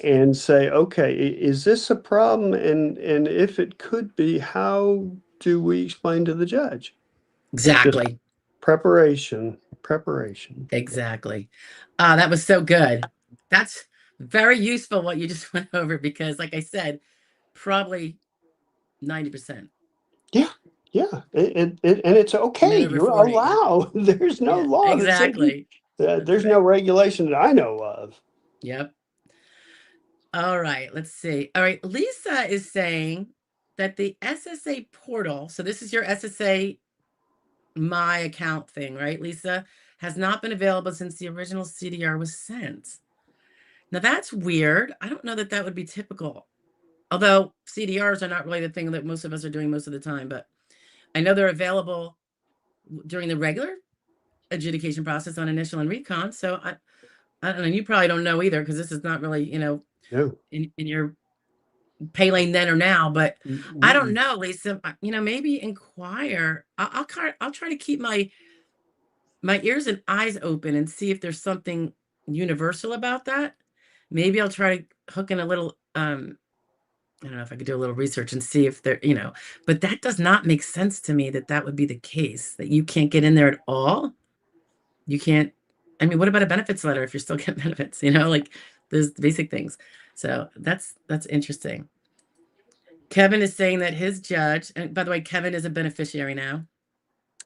and say, okay, is this a problem? And if it could be, how do we explain to the judge? Just Exactly. preparation. Exactly. That was so good. That's very useful what you just went over, because like I said, probably 90%, Yeah. Yeah. And it's okay. men over You're 40. allowed. There's no Yeah, law that says exactly. That's there's no right. regulation that I know of. Yep. All right, let's see. All right, Lisa is saying that the SSA portal, so this is your SSA My Account thing, right, Lisa, has not been available since the original CDR was sent. Now that's weird. I don't know that that would be typical. Although CDRs are not really the thing that most of us are doing most of the time, but I know they're available during the regular adjudication process on initial and recon. So I don't know. You probably don't know either, because this is not really, No. in your pay lane then or now. But I don't know, Lisa. Maybe inquire. I'll try to keep my ears and eyes open and see if there's something universal about that. Maybe I'll try to hook in a little I don't know if I could do a little research and see if but that does not make sense to me, that would be the case, that you can't get in there at all. You can't, I mean, what about a benefits letter if you're still getting benefits, like those basic things. So that's interesting. Kevin is saying that his judge, and by the way, Kevin is a beneficiary now.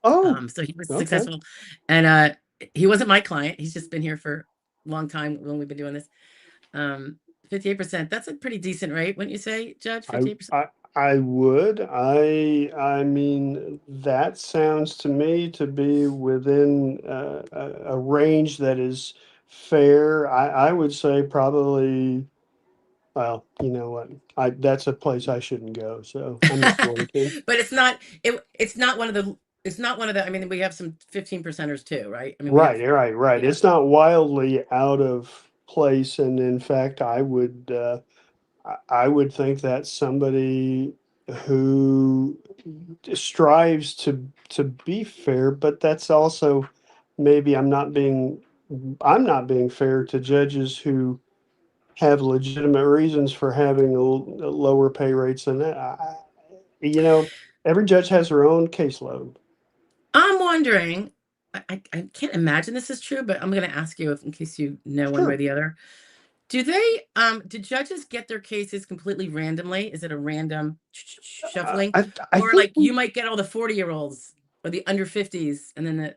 Oh, So he was okay. successful, and he wasn't my client. He's just been here for a long time when we've been doing this. 58%. That's a pretty decent rate, wouldn't you say, Judge? 58%. I would. I mean, that sounds to me to be within a range that is fair. I would say probably, well, you know what? That's a place I shouldn't go, so I'm not going to. But it's not one of the, it's not one of the, I mean, we have some 15 percenters too, right? I mean, we have, Right. yeah. It's not wildly out of place, and in fact, I would think that somebody who strives to be fair, but that's also maybe I'm not being fair to judges who have legitimate reasons for having lower pay rates than that. You know, every judge has their own caseload. I'm wondering, I can't imagine this is true, but I'm going to ask you if, in case you know one way or Sure. the other. Do judges get their cases completely randomly? Is it a random shuffling? I Or think like you might get all the 40-year-olds or the under 50s and then the,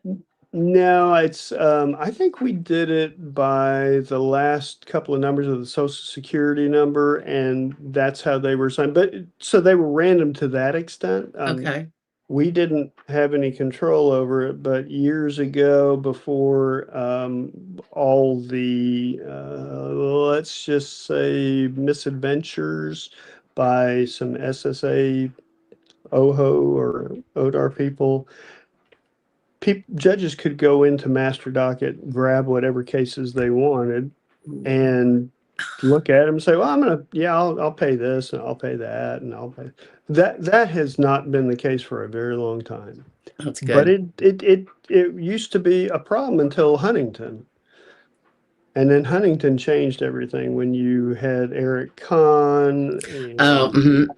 no, it's I think we did it by the last couple of numbers of the Social Security number, and that's how they were assigned. But so they were random to that extent. okay. We didn't have any control over it, but years ago, before all the let's just say misadventures by some SSA OHO or ODAR people, judges could go into master docket, grab whatever cases they wanted, and look at them and say, "Well, I'll pay this and I'll pay that and I'll pay." That has not been the case for a very long time. That's But good. it used to be a problem until Huntington. And then Huntington changed everything when you had Eric Kahn Oh, and mhm.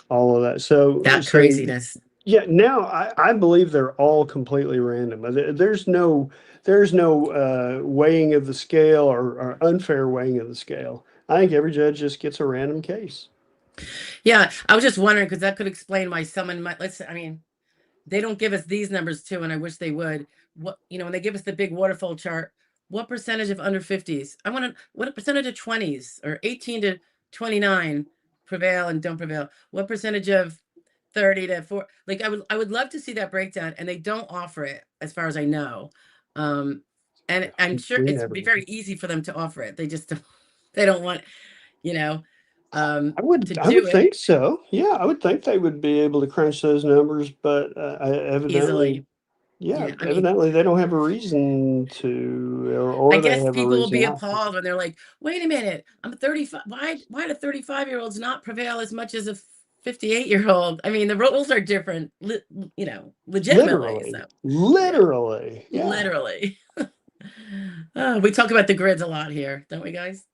all of that. So That so craziness. yeah, now I believe they're all completely random. There's no weighing of the scale or unfair weighing of the scale. I think every judge just gets a random case. Yeah, I was just wondering because that could explain why someone might, let's say, I mean, they don't give us these numbers too, and I wish they would. What, when they give us the big waterfall chart, what percentage of under 50s? I want to, what percentage of 20s or 18 to 29 prevail and don't prevail? What percentage of 30 to 4? Like I would love to see that breakdown, and they don't offer it as far as I know. And I'm sure We it's never. be very easy for them to offer it. They just don't, they don't want, you know, I to would I would do it think so. Yeah, I would think they would be able to crunch those numbers, but evidently, easily. yeah, Yeah, I mean, evidently they don't have a reason to, I or they guess have a people will reason be not to. appalled when they're like, wait a minute, I'm 35. Why do 35-year-olds not prevail as much as a 58-year-old? I mean, the rules are different, legitimately. So, yeah, Literally, yeah. literally. Oh, we talk about the grids a lot here, don't we, guys?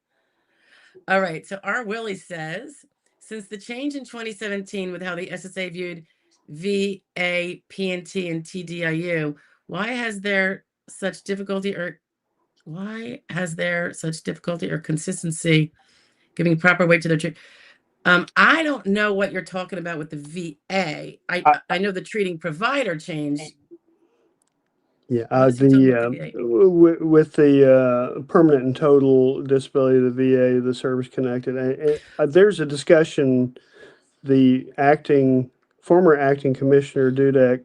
All right. So, R. Willie says, since the change in 2017 with how the SSA viewed VA, PNT, and TDIU, why has there such difficulty or why has there such difficulty or consistency giving proper weight to the treat? I don't know what you're talking about with the VA. I I, I know the treating provider changed. Yeah, What is he talking about the VA? with the permanent and total disability, the VA, the service connected. There's a discussion. The former acting commissioner Dudek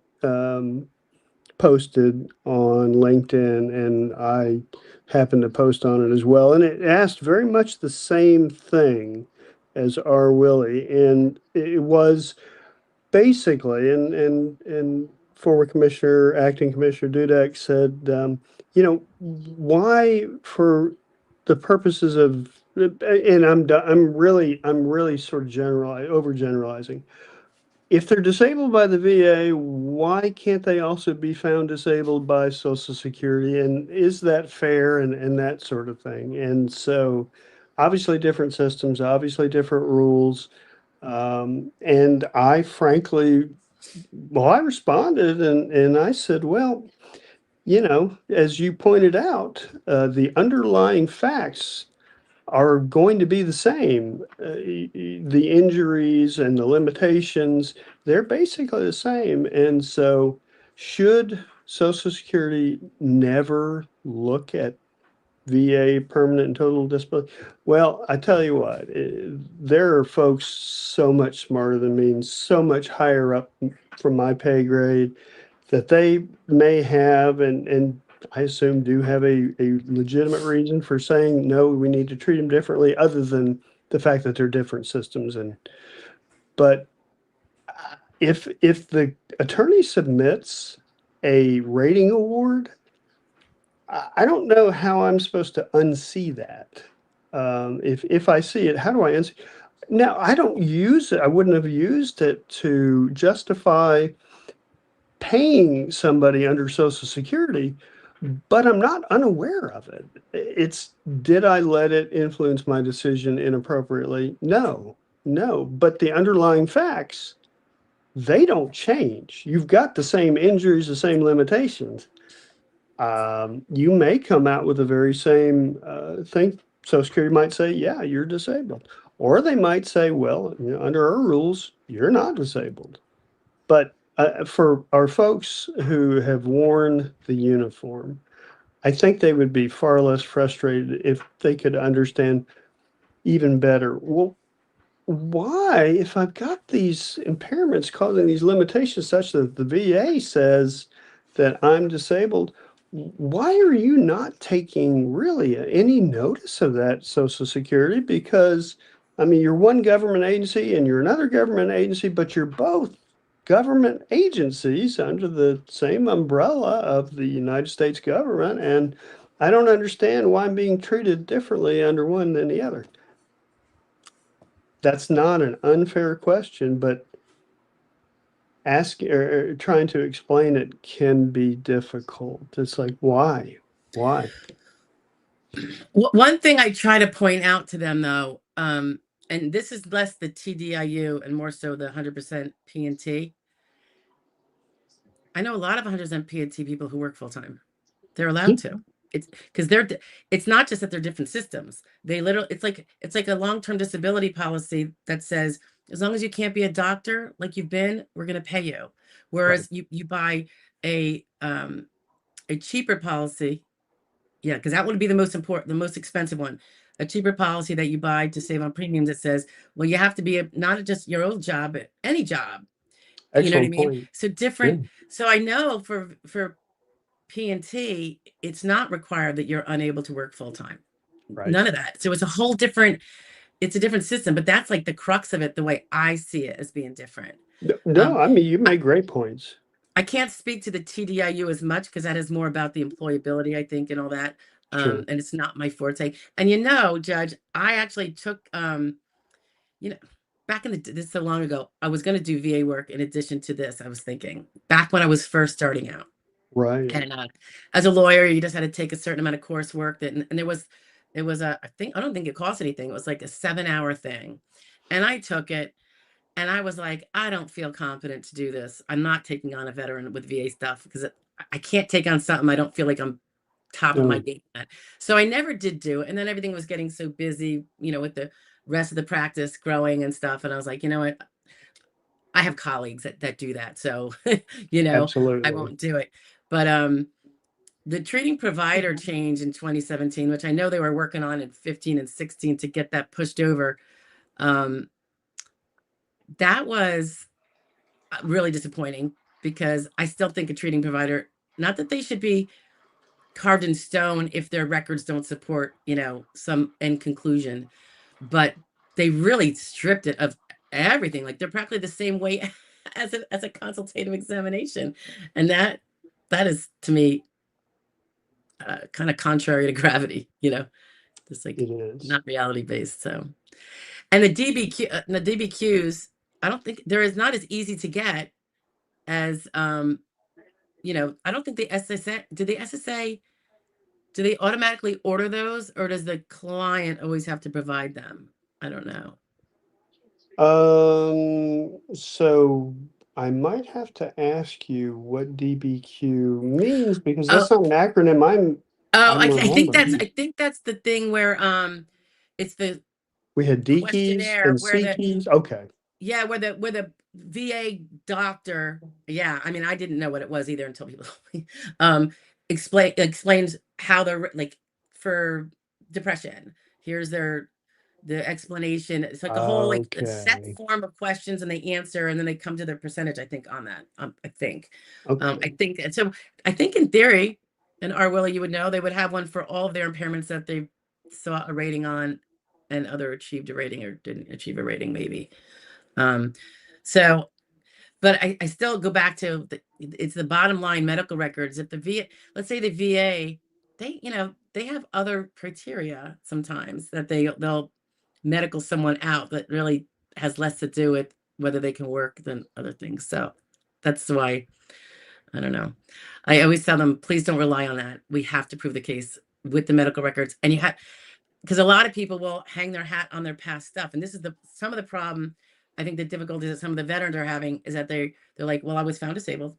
posted on LinkedIn, and I happened to post on it as well. And it asked very much the same thing as R. Willie, and it was basically, and former commissioner, acting commissioner Dudek said, why for the purposes of, and I'm really sort of overgeneralizing. If they're disabled by the VA, why can't they also be found disabled by Social Security? And is that fair? And that sort of thing. And so, obviously, different systems, obviously, different rules. And I frankly, well, I responded and I said, well, as you pointed out, the underlying facts are going to be the same. The injuries and the limitations, they're basically the same. And so, should Social Security never look at VA permanent and total disability. Well, I tell you what, there are folks so much smarter than me and so much higher up from my pay grade that they may have and I assume do have a legitimate reason for saying, no, we need to treat them differently, other than the fact that they're different systems. But if the attorney submits a rating award, I don't know how I'm supposed to unsee that. If I see it, how do I unsee? Now, I don't use it. I wouldn't have used it to justify paying somebody under Social Security, but I'm not unaware of it. Did I let it influence my decision inappropriately? No, no. But the underlying facts, they don't change. You've got the same injuries, the same limitations. You may come out with the very same thing. Social Security might say, yeah, you're disabled. Or they might say, well, under our rules, you're not disabled. But for our folks who have worn the uniform, I think they would be far less frustrated if they could understand even better. Well, why, if I've got these impairments causing these limitations such that the VA says that I'm disabled, why are you not taking really any notice of that, Social Security? Because, I mean, you're one government agency and you're another government agency, but you're both government agencies under the same umbrella of the United States government. And I don't understand why I'm being treated differently under one than the other. That's not an unfair question, but trying to explain it can be difficult. It's like, why? Why? One thing I try to point out to them, though, and this is less the TDIU and more so the 100% P&T. I know a lot of 100% P&T people who work full time. They're allowed to. It's because it's not just that they're different systems. They literally, it's like a long-term disability policy that says, as long as you can't be a doctor like you've been, we're going to pay you. Whereas you buy a cheaper policy. Yeah, because that would be the most important, the most expensive one. A cheaper policy that you buy to save on premiums that says, well, you have to be not just your old job, but any job. You know what I Excellent mean? point. So Yeah, different. So I know for P&T, it's not required that you're unable to work full time. right. None of that. So it's a whole different, it's a different system, but that's like the crux of it, the way I see it as being different. No, I mean, you I, make great points. I can't speak to the TDIU as much because that is more about the employability, I think, and all that. Sure. And it's not my forte. And Judge, I actually took you know, back in this is so long ago, I was going to do VA work in addition to this. I was thinking back when I was first starting out. Right. And as a lawyer, you just had to take a certain amount of coursework and there was I don't think it cost anything. It was like a 7-hour thing. And I took it and I was like, I don't feel confident to do this. I'm not taking on a veteran with VA stuff because I can't take on something I don't feel like I'm top of my No, game at. So I never did do it. And then everything was getting so busy, with the rest of the practice growing and stuff. And I was like, you know what? I have colleagues that do that. So, I absolutely. won't do it. But the treating provider change in 2017, which I know they were working on in 15 and 16 to get that pushed over, that was really disappointing because I still think a treating provider, not that they should be carved in stone if their records don't support, some end conclusion, but they really stripped it of everything. Like they're practically the same way as a consultative examination. And that is to me kind of contrary to gravity, just like It is. not reality based. So, and the DBQs, I don't think they're not as easy to get as, I don't think the SSA, do they automatically order those or does the client always have to provide them? I don't know. So I might have to ask you what DBQ means because Oh, that's not an acronym oh, I'm remembering. I think that's the thing where, it's the We had D keys questionnaire and C keys. Okay. yeah, where the VA doctor, yeah, I mean, I didn't know what it was either until people, explains how they're like for depression. Here's the explanation. It's like a whole like a set Okay. form of questions, and they answer, and then they come to their percentage, I think, on that. I think. Okay. I think, and so I think in theory, in our Willie, you would know they would have one for all of their impairments that they saw a rating on, and other achieved a rating or didn't achieve a rating, maybe. So, but I still go back to it's the bottom line medical records. If the VA, let's say the VA, they have other criteria sometimes that they'll medical someone out that really has less to do with whether they can work than other things. So that's why, I don't know. I always tell them, please don't rely on that. We have to prove the case with the medical records. And you have, because a lot of people will hang their hat on their past stuff. And this is some of the problem. I think the difficulties that some of the veterans are having is that they're like, well, I was found disabled.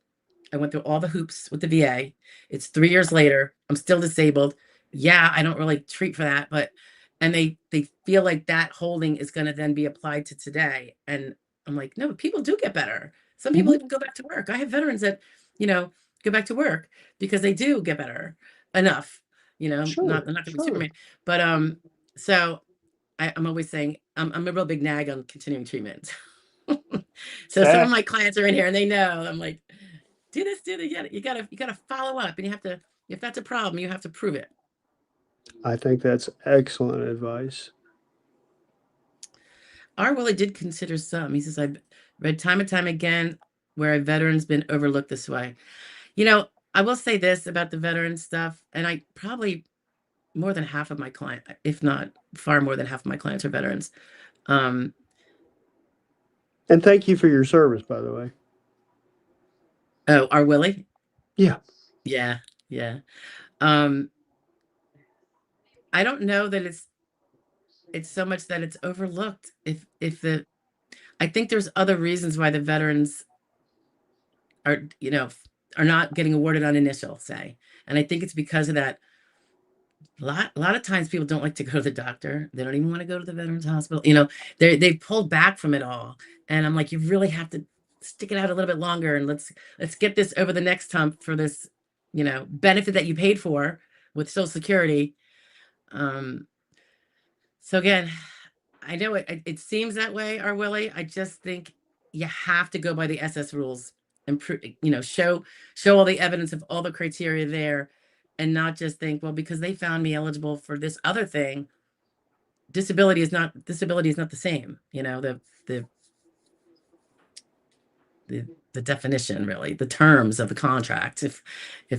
I went through all the hoops with the VA. It's 3 years later. I'm still disabled. Yeah, I don't really treat for that, but and they feel like that holding is going to then be applied to today. And I'm like, no, people do get better. Some people even go back to work. I have veterans that, go back to work because they do get better enough. Sure. Not going to be Superman, but so I'm always saying I'm a real big nag on continuing treatment. So some of my clients are in here and they know I'm like, do this, do that. You gotta follow up, and you have to. If that's a problem, you have to prove it. I think that's excellent advice. R. Willie did consider some. He says, I've read time and time again where a veteran's been overlooked this way. I will say this about the veteran stuff, and I probably more than half of my clients, if not far more than half of my clients, are veterans. And thank you for your service, by the way. Oh, R. Willie? Yeah. Yeah, yeah. I don't know that it's so much that it's overlooked. I think there's other reasons why the veterans are not getting awarded on initial, say. And I think it's because of that. A lot of times people don't like to go to the doctor. They don't even want to go to the veterans hospital. They've pulled back from it all. And I'm like, you really have to stick it out a little bit longer, and let's get this over the next hump for this, benefit that you paid for with Social Security. So again, I know it seems that way, R. Willie. I just think you have to go by the SS rules and show all the evidence of all the criteria there, and not just think, well, because they found me eligible for this other thing, disability is not the same. The definition, really, the terms of the contract, if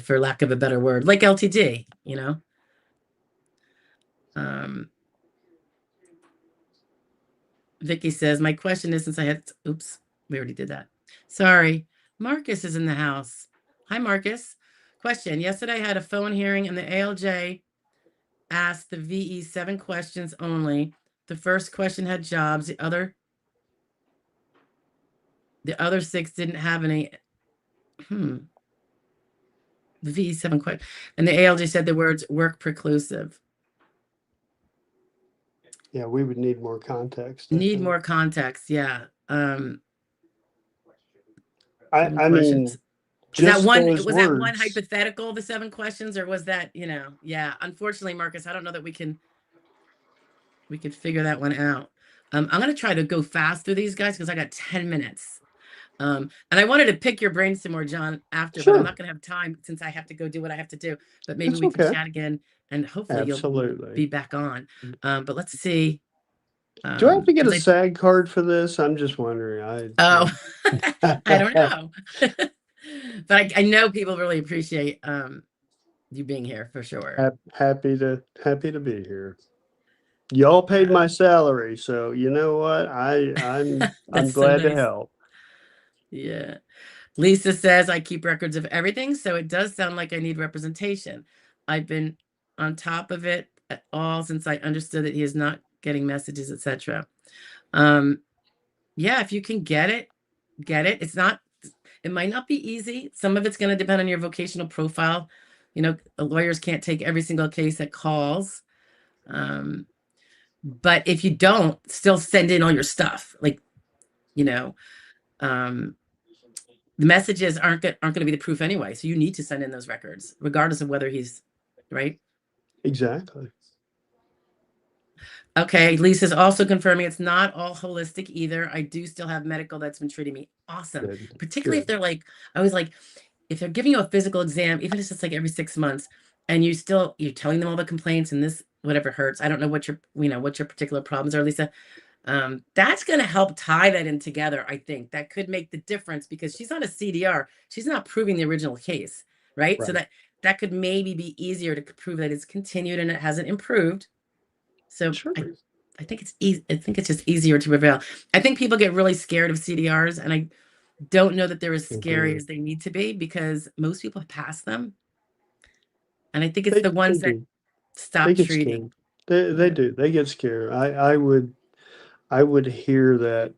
for lack of a better word, like LTD, Vicky says, my question is, since I had, oops, we already did that. Sorry. Marcus is in the house. Hi, Marcus. Question. Yesterday I had a phone hearing and the ALJ asked the VE 7 questions only. The first question had jobs. The other 6 didn't have any. The VE 7 question. And the ALJ said the words work preclusive. Yeah, we would need more context. Need more context. Yeah. I mean, was that one words. Hypothetical, the 7 questions, or was that, yeah, unfortunately, Marcus, I don't know that we could figure that one out. I'm going to try to go fast through these guys because I got 10 minutes. And I wanted to pick your brain some more, John, after, but I'm not going to have time since I have to go do what I have to do. But maybe we can chat again, and hopefully you'll be back on. But let's see. Do I have to get a SAG card for this? I'm just wondering. I don't know. But I know people really appreciate you being here for sure. Happy to be here. Y'all paid my salary, so you know what? I'm glad to help. Yeah. Lisa says, I keep records of everything, so it does sound like I need representation. I've been on top of it at all since I understood that he is not getting messages, etc. Yeah, if you can get it. It might not be easy. Some of it's going to depend on your vocational profile. Lawyers can't take every single case that calls. But if you don't, still send in all your stuff. Like, the messages aren't going to be the proof anyway. So you need to send in those records, regardless of whether he's right. Exactly. Okay, Lisa's also confirming it's not all holistic either. I do still have medical that's been treating me. Awesome. Good. Particularly if Good. they're like, I was like, if they're giving you a physical exam, even if it's just like every 6 months, and you're telling them all the complaints and this whatever hurts. I don't know what what your particular problems are, Lisa. That's going to help tie that in together. I think that could make the difference because she's not a CDR. She's not proving the original case, right? So Right. that could maybe be easier to prove that it's continued and it hasn't improved. So Sure. I think it's easy. I think it's just easier to prevail. I think people get really scared of CDRs, and I don't know that they're as They scary do. as they need to be because most people pass them. And I think it's They the they ones that do. They stop get treating. scared. They Yeah. do. They get scared. I would hear that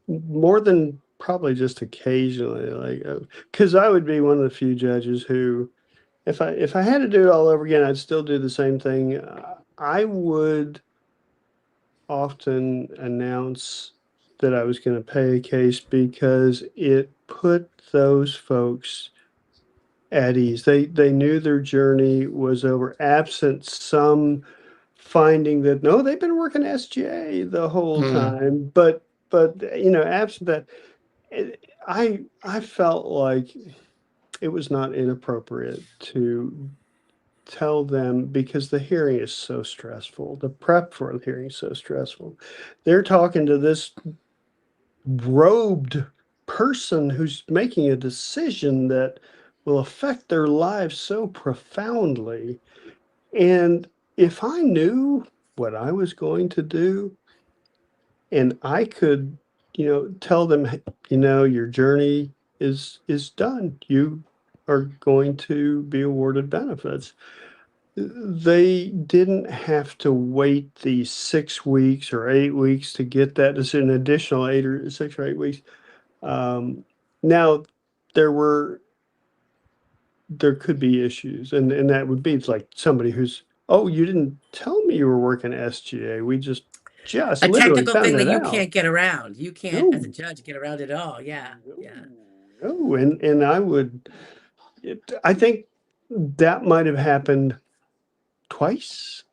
more than probably just occasionally, like because I would be one of the few judges who, if I had to do it all over again, I'd still do the same thing. I would often announce that I was going to pay a case because it put those folks at ease. They knew their journey was over, absent some finding that no, they've been working SGA the whole Mm. time, but absent that, I felt like it was not inappropriate to tell them because the hearing is so stressful. The prep for the hearing is so stressful. They're talking to this robed person who's making a decision that will affect their lives so profoundly. And if I knew what I was going to do and I could, tell them, "Hey, your journey is done. You are going to be awarded benefits." They didn't have to wait the 6 weeks or 8 weeks to get that. It's an additional 8 or 6 or 8 weeks. Um, Now, there were there could be issues, and that would be it's like somebody who's, oh, you didn't tell me you were working SGA. We just A literally technical found thing that it you out. can't get around. You can't, as a No, judge, get around it all. Yeah. no, Yeah. no. And I think that might have happened twice.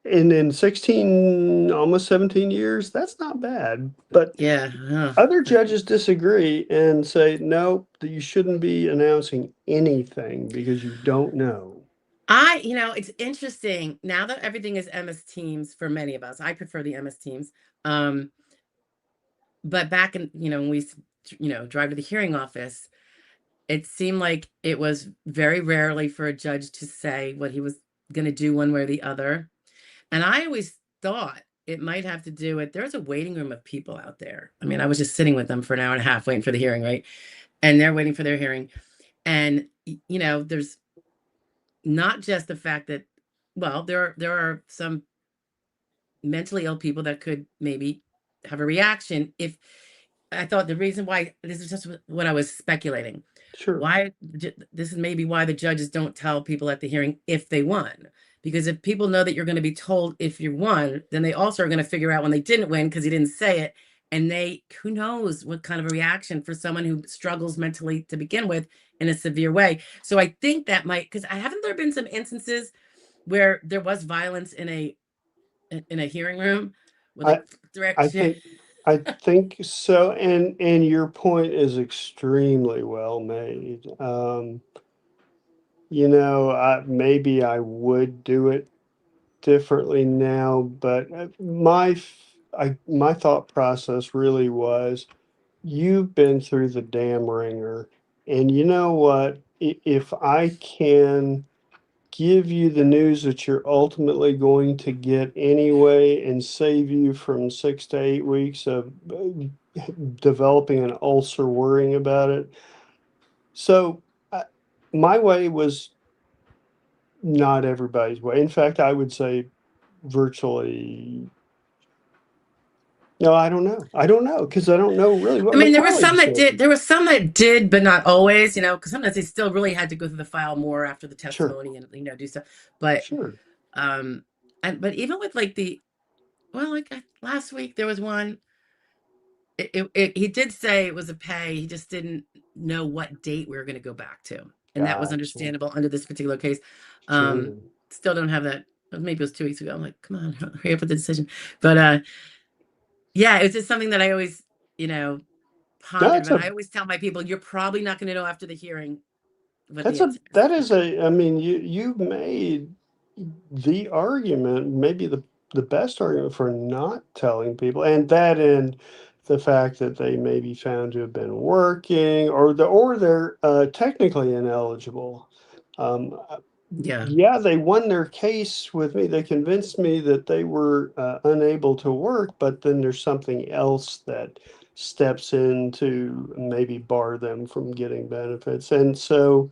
And in 16, almost 17 years, that's not bad. But Yeah. other judges disagree and say, no, that you shouldn't be announcing anything because you don't know. It's interesting now that everything is MS Teams for many of us. I prefer the MS Teams. Um, but back in, when we, drive to the hearing office, it seemed like it was very rarely for a judge to say what he was going to do one way or the other. And I always thought it might have to do with there's a waiting room of people out there. I mean, I was just sitting with them for an hour and a half waiting for the hearing, right? And they're waiting for their hearing. And, there's not just the fact that, well, there are some mentally ill people that could maybe have a reaction. If I thought the reason why, this is just what I was speculating, Sure. why this is maybe why the judges don't tell people at the hearing if they won, because if people know that you're going to be told if you won, then they also are going to figure out when they didn't win because you didn't say it. And who knows what kind of a reaction for someone who struggles mentally to begin with in a severe way. So I think that might, because I haven't there been some instances where there was violence in a hearing room with I like threat I shit. think I think so, and your point is extremely well made. Maybe I would do it differently now, but my thought process really was, you've been through the damn ringer, and you know what? If I can give you the news that you're ultimately going to get anyway and save you from 6 to 8 weeks of developing an ulcer worrying about it. So my way was not everybody's way. In fact, I would say virtually, no, I don't know. I don't know because I don't know really what I my mean, there were some colleagues that did. did. There were some that did, but not always. Because sometimes they still really had to go through the file more after the Sure, testimony and do stuff. But sure. but even with like last week there was one. He did say it was a pay. He just didn't know what date we were going to go back to. and that was Gotcha. understandable under this particular case. Sure. Still don't have that. Maybe it was 2 weeks ago. I'm like, come on, hurry up with the decision. But yeah, it's just something that I always, pondered That's about. a I always tell my people, you're probably not going to know after the hearing what the that's a answer is. that is a I mean you made the argument, maybe the best argument for not telling people, and that in the fact that they may be found to have been working or they're technically ineligible. Um, Yeah. yeah, they won their case with me. They convinced me that they were unable to work, but then there's something else that steps in to maybe bar them from getting benefits. And so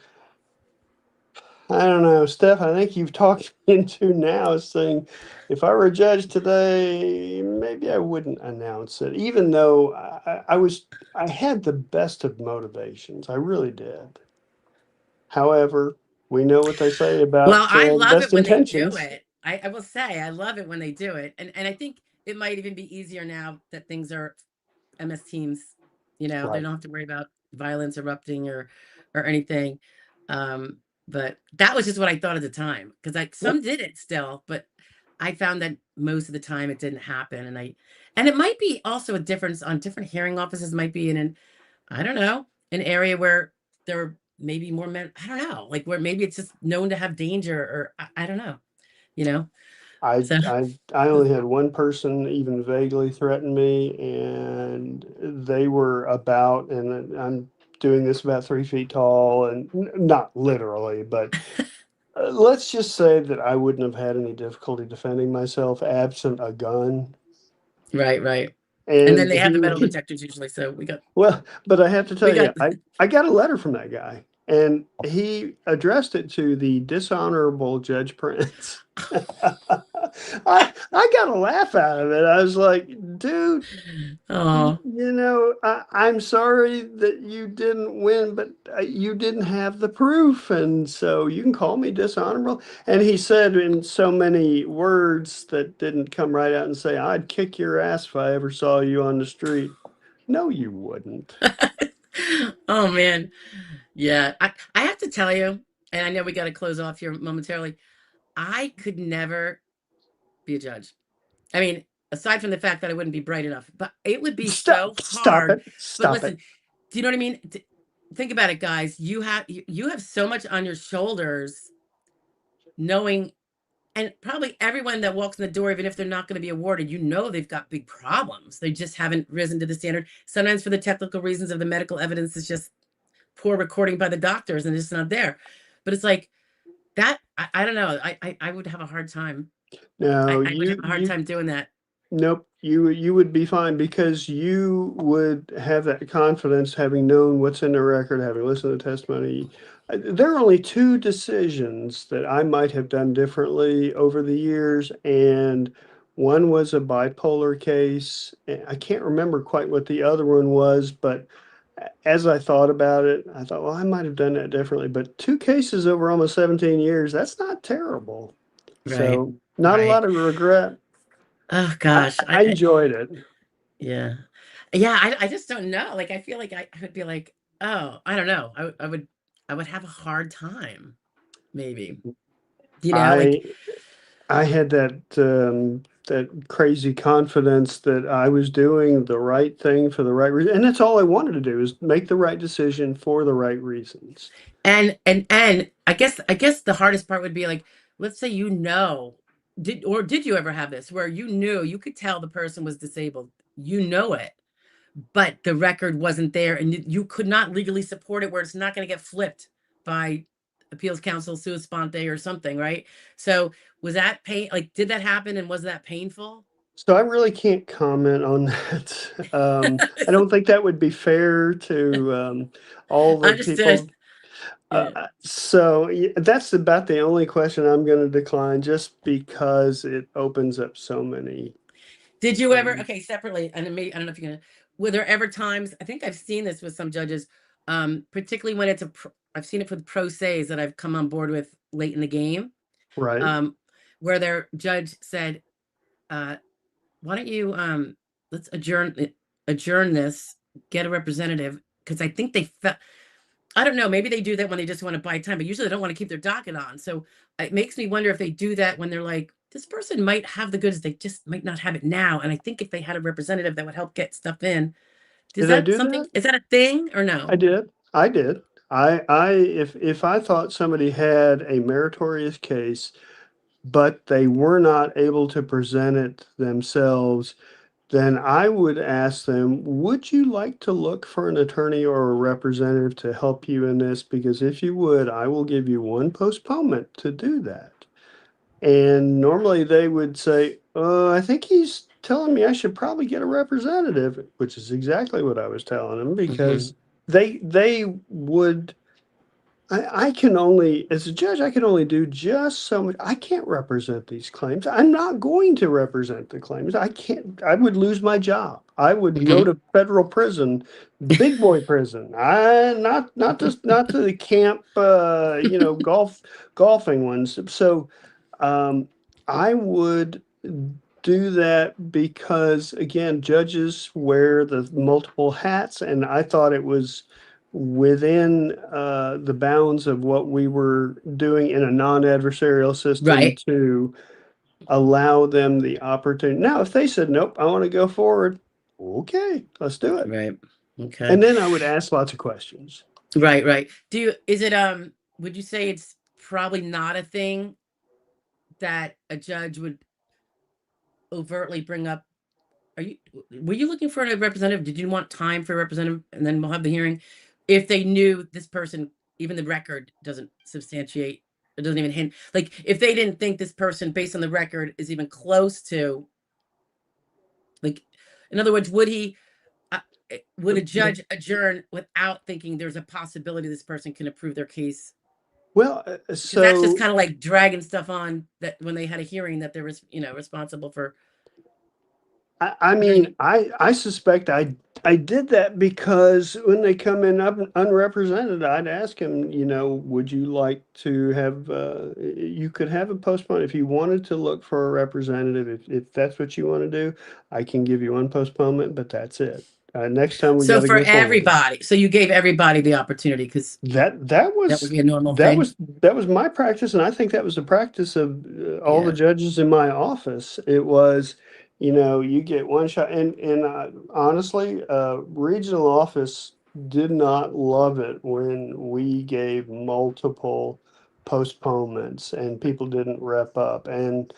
I don't know, Steph, I think you've talked me into now saying if I were a judge today, maybe I wouldn't announce it, even though I had the best of motivations. I really did. However, we know what they say Well, about I love it best when they do intentions. it. I will say I love it when they do it. And I think it might even be easier now that things are MS Teams, they Right. don't have to worry about violence erupting or anything. Um, but that was just what I thought at the time. Because Yep. some did it still, but I found that most of the time it didn't happen. And it might be also a difference on different hearing offices might be in an, I don't know, an area where there are maybe more men, I don't know, like where maybe it's just known to have danger or I don't know, you know. I, So I, I only had one person even vaguely threaten me, and they were about, and I'm doing this about 3 feet tall, and not literally, but let's just say that I wouldn't have had any difficulty defending myself absent a gun. right, right. And then And they have the metal detectors usually. So well, but I have to we tell you, got I got a letter from that guy, and he addressed it to the dishonorable Judge Prince. I got a laugh out of it. I was like, dude, oh, I'm sorry that you didn't win, but you didn't have the proof, and so you can call me dishonorable. And he said in so many words that didn't come right out and say, I'd kick your ass if I ever saw you on the street. No, you wouldn't. oh man. Yeah. I have to tell you, and I know we got to close off here momentarily. I could never be a judge. I mean, aside from the fact that I wouldn't be bright enough, but it would be so Stop hard. it, But stop listen, it. do you know what I mean? Think about it, guys. You have so much on your shoulders, knowing, and probably everyone that walks in the door, even if they're not going to be awarded, they've got big problems. They just haven't risen to the standard. Sometimes for the technical reasons of the medical evidence is just poor recording by the doctors and it's not there. But it's like that. I don't know. I would have a hard time. No, I would have a hard time doing that. nope, you would be fine because you would have that confidence having known what's in the record, having listened to the testimony. There are only two decisions that I might have done differently over the years, and one was a bipolar case. I can't remember quite what the other one was, but as I thought about it, I thought, well, I might have done that differently. But two cases over almost 17 years, that's not terrible. Right. So not a Right. lot of regret. Oh I, gosh. I enjoyed it. Yeah. Yeah, I just don't know. Like I feel like I would be like, oh, I don't know. I would have a hard time, maybe. Like I I had that crazy confidence that I was doing the right thing for the right reason, and that's all I wanted to do is make the right decision for the right reasons. and I guess the hardest part would be like, let's say did you ever have this where you could tell the person was disabled, it, but the record wasn't there and you could not legally support it where it's not going to get flipped by appeals counsel sua sponte or something, right? So was that pain, like did that happen and was that painful? So I really can't comment on that. I don't think that would be fair to all the Understood. people. Yeah. So that's about the only question I'm going to decline, just because it opens up so many. Did you ever, Um, okay, separately, and maybe, I don't know if you're gonna, were there ever times, I think I've seen this with some judges, particularly when I've seen it with pro se's that I've come on board with late in the game, right. um, where their judge said, uh, why don't you, let's adjourn this, get a representative, because I think they felt, I don't know. Maybe they do that when they just want to buy time, but usually they don't want to keep their docket on. So it makes me wonder if they do that when they're like, this person might have the goods, they just might not have it now. And I think if they had a representative that would help get stuff in, is Did I that do something? that? Is that a thing or I no? did. I did. If I thought somebody had a meritorious case, but they were not able to present it themselves, then I would ask them, would you like to look for an attorney or a representative to help you in this? Because if you would, I will give you one postponement to do that. And normally they would say, I think he's telling me I should probably get a representative, which is exactly what I was telling them Hmm. because they would I can only, as a judge, I can only do just so much. I can't represent these claims. I'm not going to represent the claims. I can't, I would lose my job. I would go Hmm. to federal prison, big boy prison. Not to the camp, golfing ones. So, um, I would do that because again, judges wear the multiple hats, and I thought it was within the bounds of what we were doing in a non-adversarial system Right. to allow them the opportunity. Now, if they said, nope, I want to go forward, okay, let's do it. Right. Okay. And then I would ask lots of questions. Right. Right. Is it, would you say it's probably not a thing that a judge would overtly bring up? Were you looking for a representative? Did you want time for a representative and then we'll have the hearing? If they knew this person, even the record doesn't substantiate, it doesn't even hint. Like if they didn't think this person based on the record is even close to, like, in other words, uh, would a judge adjourn without thinking there's a possibility this person can approve their case? Well, Because that's just so kind of like dragging stuff on that when they had a hearing that there was, responsible for, I you know what I mean, mean? I suspect I did that because when they come in unrepresented, I'd ask him, would you like to have, you could have a postpone if you wanted to look for a representative. If that's what you want to do, I can give you one postponement, but that's it. Next time we So got to for go forward. everybody, so you gave everybody the opportunity because That that that would was be a normal that thing. was that was my practice, and I think that was the practice of all the Yeah. judges in my office. It was, you get one shot, and honestly, regional office did not love it when we gave multiple postponements and people didn't rep up. And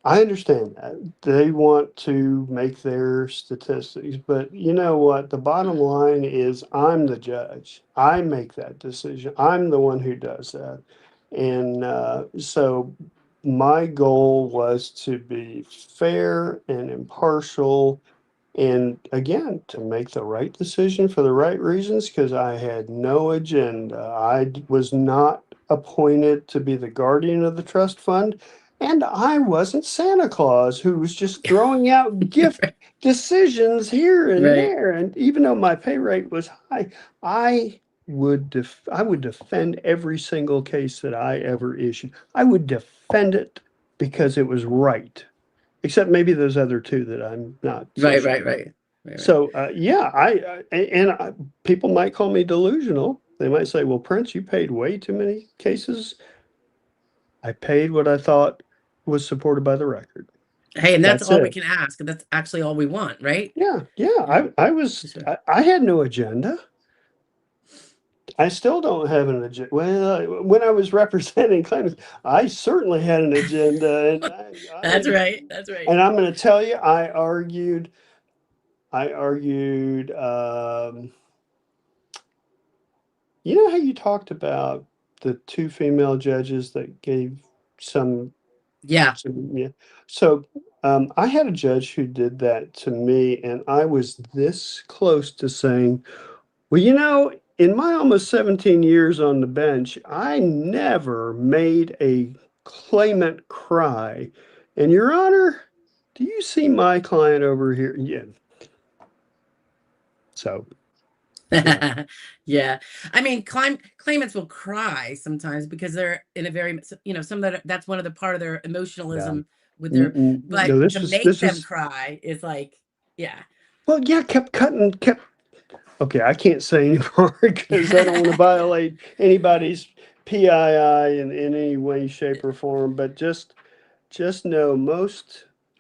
I understand that. They want to make their statistics, but you know what? The bottom line is I'm the judge. I make that decision. I'm the one who does that. And so my goal was to be fair and impartial and again, to make the right decision for the right reasons, because I had no agenda. Was not appointed to be the guardian of the trust fund, and I wasn't Santa Claus who was just throwing out gift decisions here and Right. there. And even though my pay rate was high, I would defend every single case that I ever issued. I would defend it because it was right. Except maybe those other two that I'm not so Right. sure Right. about. Right. Right. Right. So, yeah, people might call me delusional. They might say, well, Prince, you paid way too many cases. I paid what I thought was supported by the record. Hey, and that's That's all we it. can ask. And that's actually all we want, right? Yeah, yeah. Yeah, for sure. I had no agenda. I still don't have an agenda. Well, when I was representing claimants, I certainly had an agenda, and That's right. That's right. and I'm going to tell you, I argued, you know how you talked about the two female judges that gave some, Yeah. yeah. So, I had a judge who did that to me, and I was this close to saying, well, in my almost 17 years on the bench, I never made a claimant cry. And Your Honor, do you see my client over here? Yeah. So, yeah. Yeah. I mean, claimants will cry sometimes because they're in a very, some that that's one of the part of their Yeah. emotionalism with their, but No, to make this them is cry is like, yeah. well, yeah, kept cutting, kept okay, I can't say anymore because I don't want to violate anybody's PII in any way, shape, or form. But just know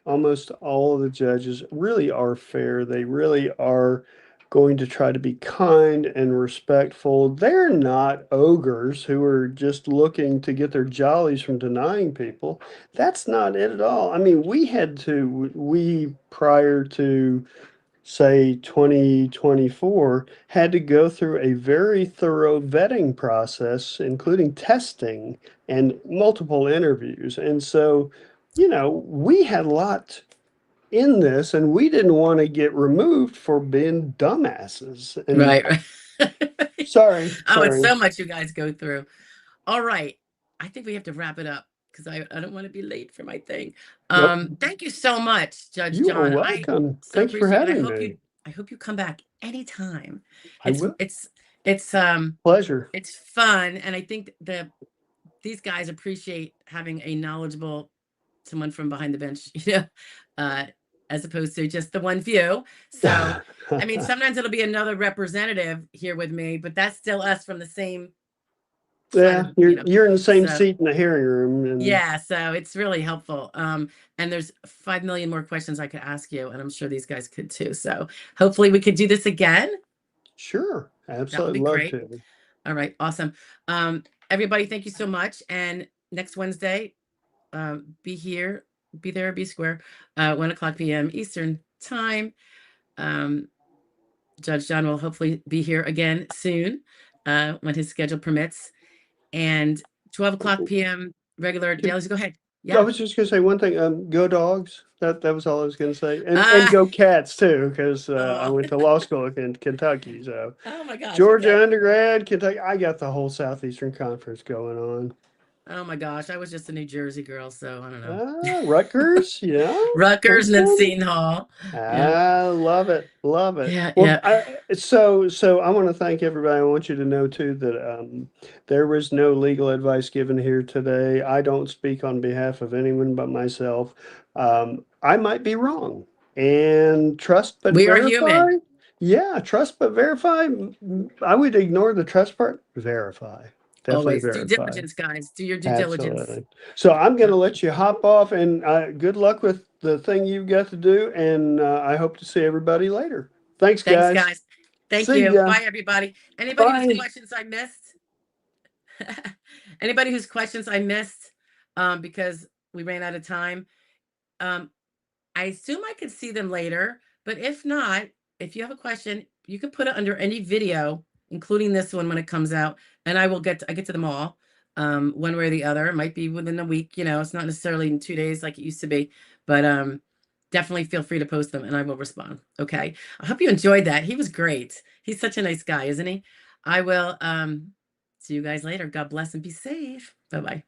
almost all of the judges really are fair. They really are going to try to be kind and respectful. They're not ogres who are just looking to get their jollies from denying people. That's not it at all. I mean, we prior to say 2024 had to go through a very thorough vetting process, including testing and multiple interviews. And so, we had a lot in this and we didn't want to get removed for being dumbasses. And Right. Right. sorry, Oh, it's sorry. so much you guys go through. All right. I think we have to wrap it up because I don't want to be late for my thing. Nope. Thank you so much, Judge You are John. I welcome. so Thanks for appreciate it. having me. I hope you come back anytime. I will. It's Pleasure. it's fun, and I think these guys appreciate having a knowledgeable someone from behind the bench, uh, as opposed to just the one few. So, I mean, sometimes it'll be another representative here with me, but that's still us from the same side Yeah, of, you're in the same so seat in the hearing room. And yeah, so it's really helpful. And there's 5 million more questions I could ask you, and I'm sure these guys could too. So hopefully we could do this again. sure, That would absolutely be love great. to. All right, awesome. Everybody, thank you so much. And next Wednesday, be there, be square, 1 o'clock p.m. Eastern time. Judge John will hopefully be here again soon, when his schedule permits. And 12 o'clock p.m. regular dailies. Go ahead. I Yeah. was just gonna say one thing. Go dogs. That was all I was gonna say, and Ah, go cats too, because I oh, went to law school in Kentucky. So oh my gosh. Georgia Okay. undergrad, Kentucky. I got the whole Southeastern Conference going on. Oh my gosh. I was just a New Jersey girl, so I don't know. Rutgers, Rutgers and then Princeton. Seton Hall. Yeah. I love it, love it. Yeah. Well, Yeah. so I want to thank everybody. I want you to know too that there was no legal advice given here today. I don't speak on behalf of anyone but myself. I might be wrong, and trust but We are verify. human. Yeah, trust but verify. I would ignore the trust part. Verify, definitely Always. Due verify. diligence, guys. Do your due diligence. Absolutely. So I'm going Uh, to let you hop off and good luck with the thing you've got to do. And I hope to see everybody later. Thanks, Thanks, guys. guys. Thank See you. ya. Bye, everybody. Anybody whose Bye. questions I missed, anybody whose questions I missed, because we ran out of time, um, I assume I could see them later, but if not, if you have a question, you can put it under any video, including this one when it comes out, and I get to them all, one way or the other. It might be within a week, it's not necessarily in 2 days like it used to be, but definitely feel free to post them and I will respond. Okay. I hope you enjoyed that. He was great. He's such a nice guy, isn't he? I will see you guys later. God bless and be safe. Bye-bye.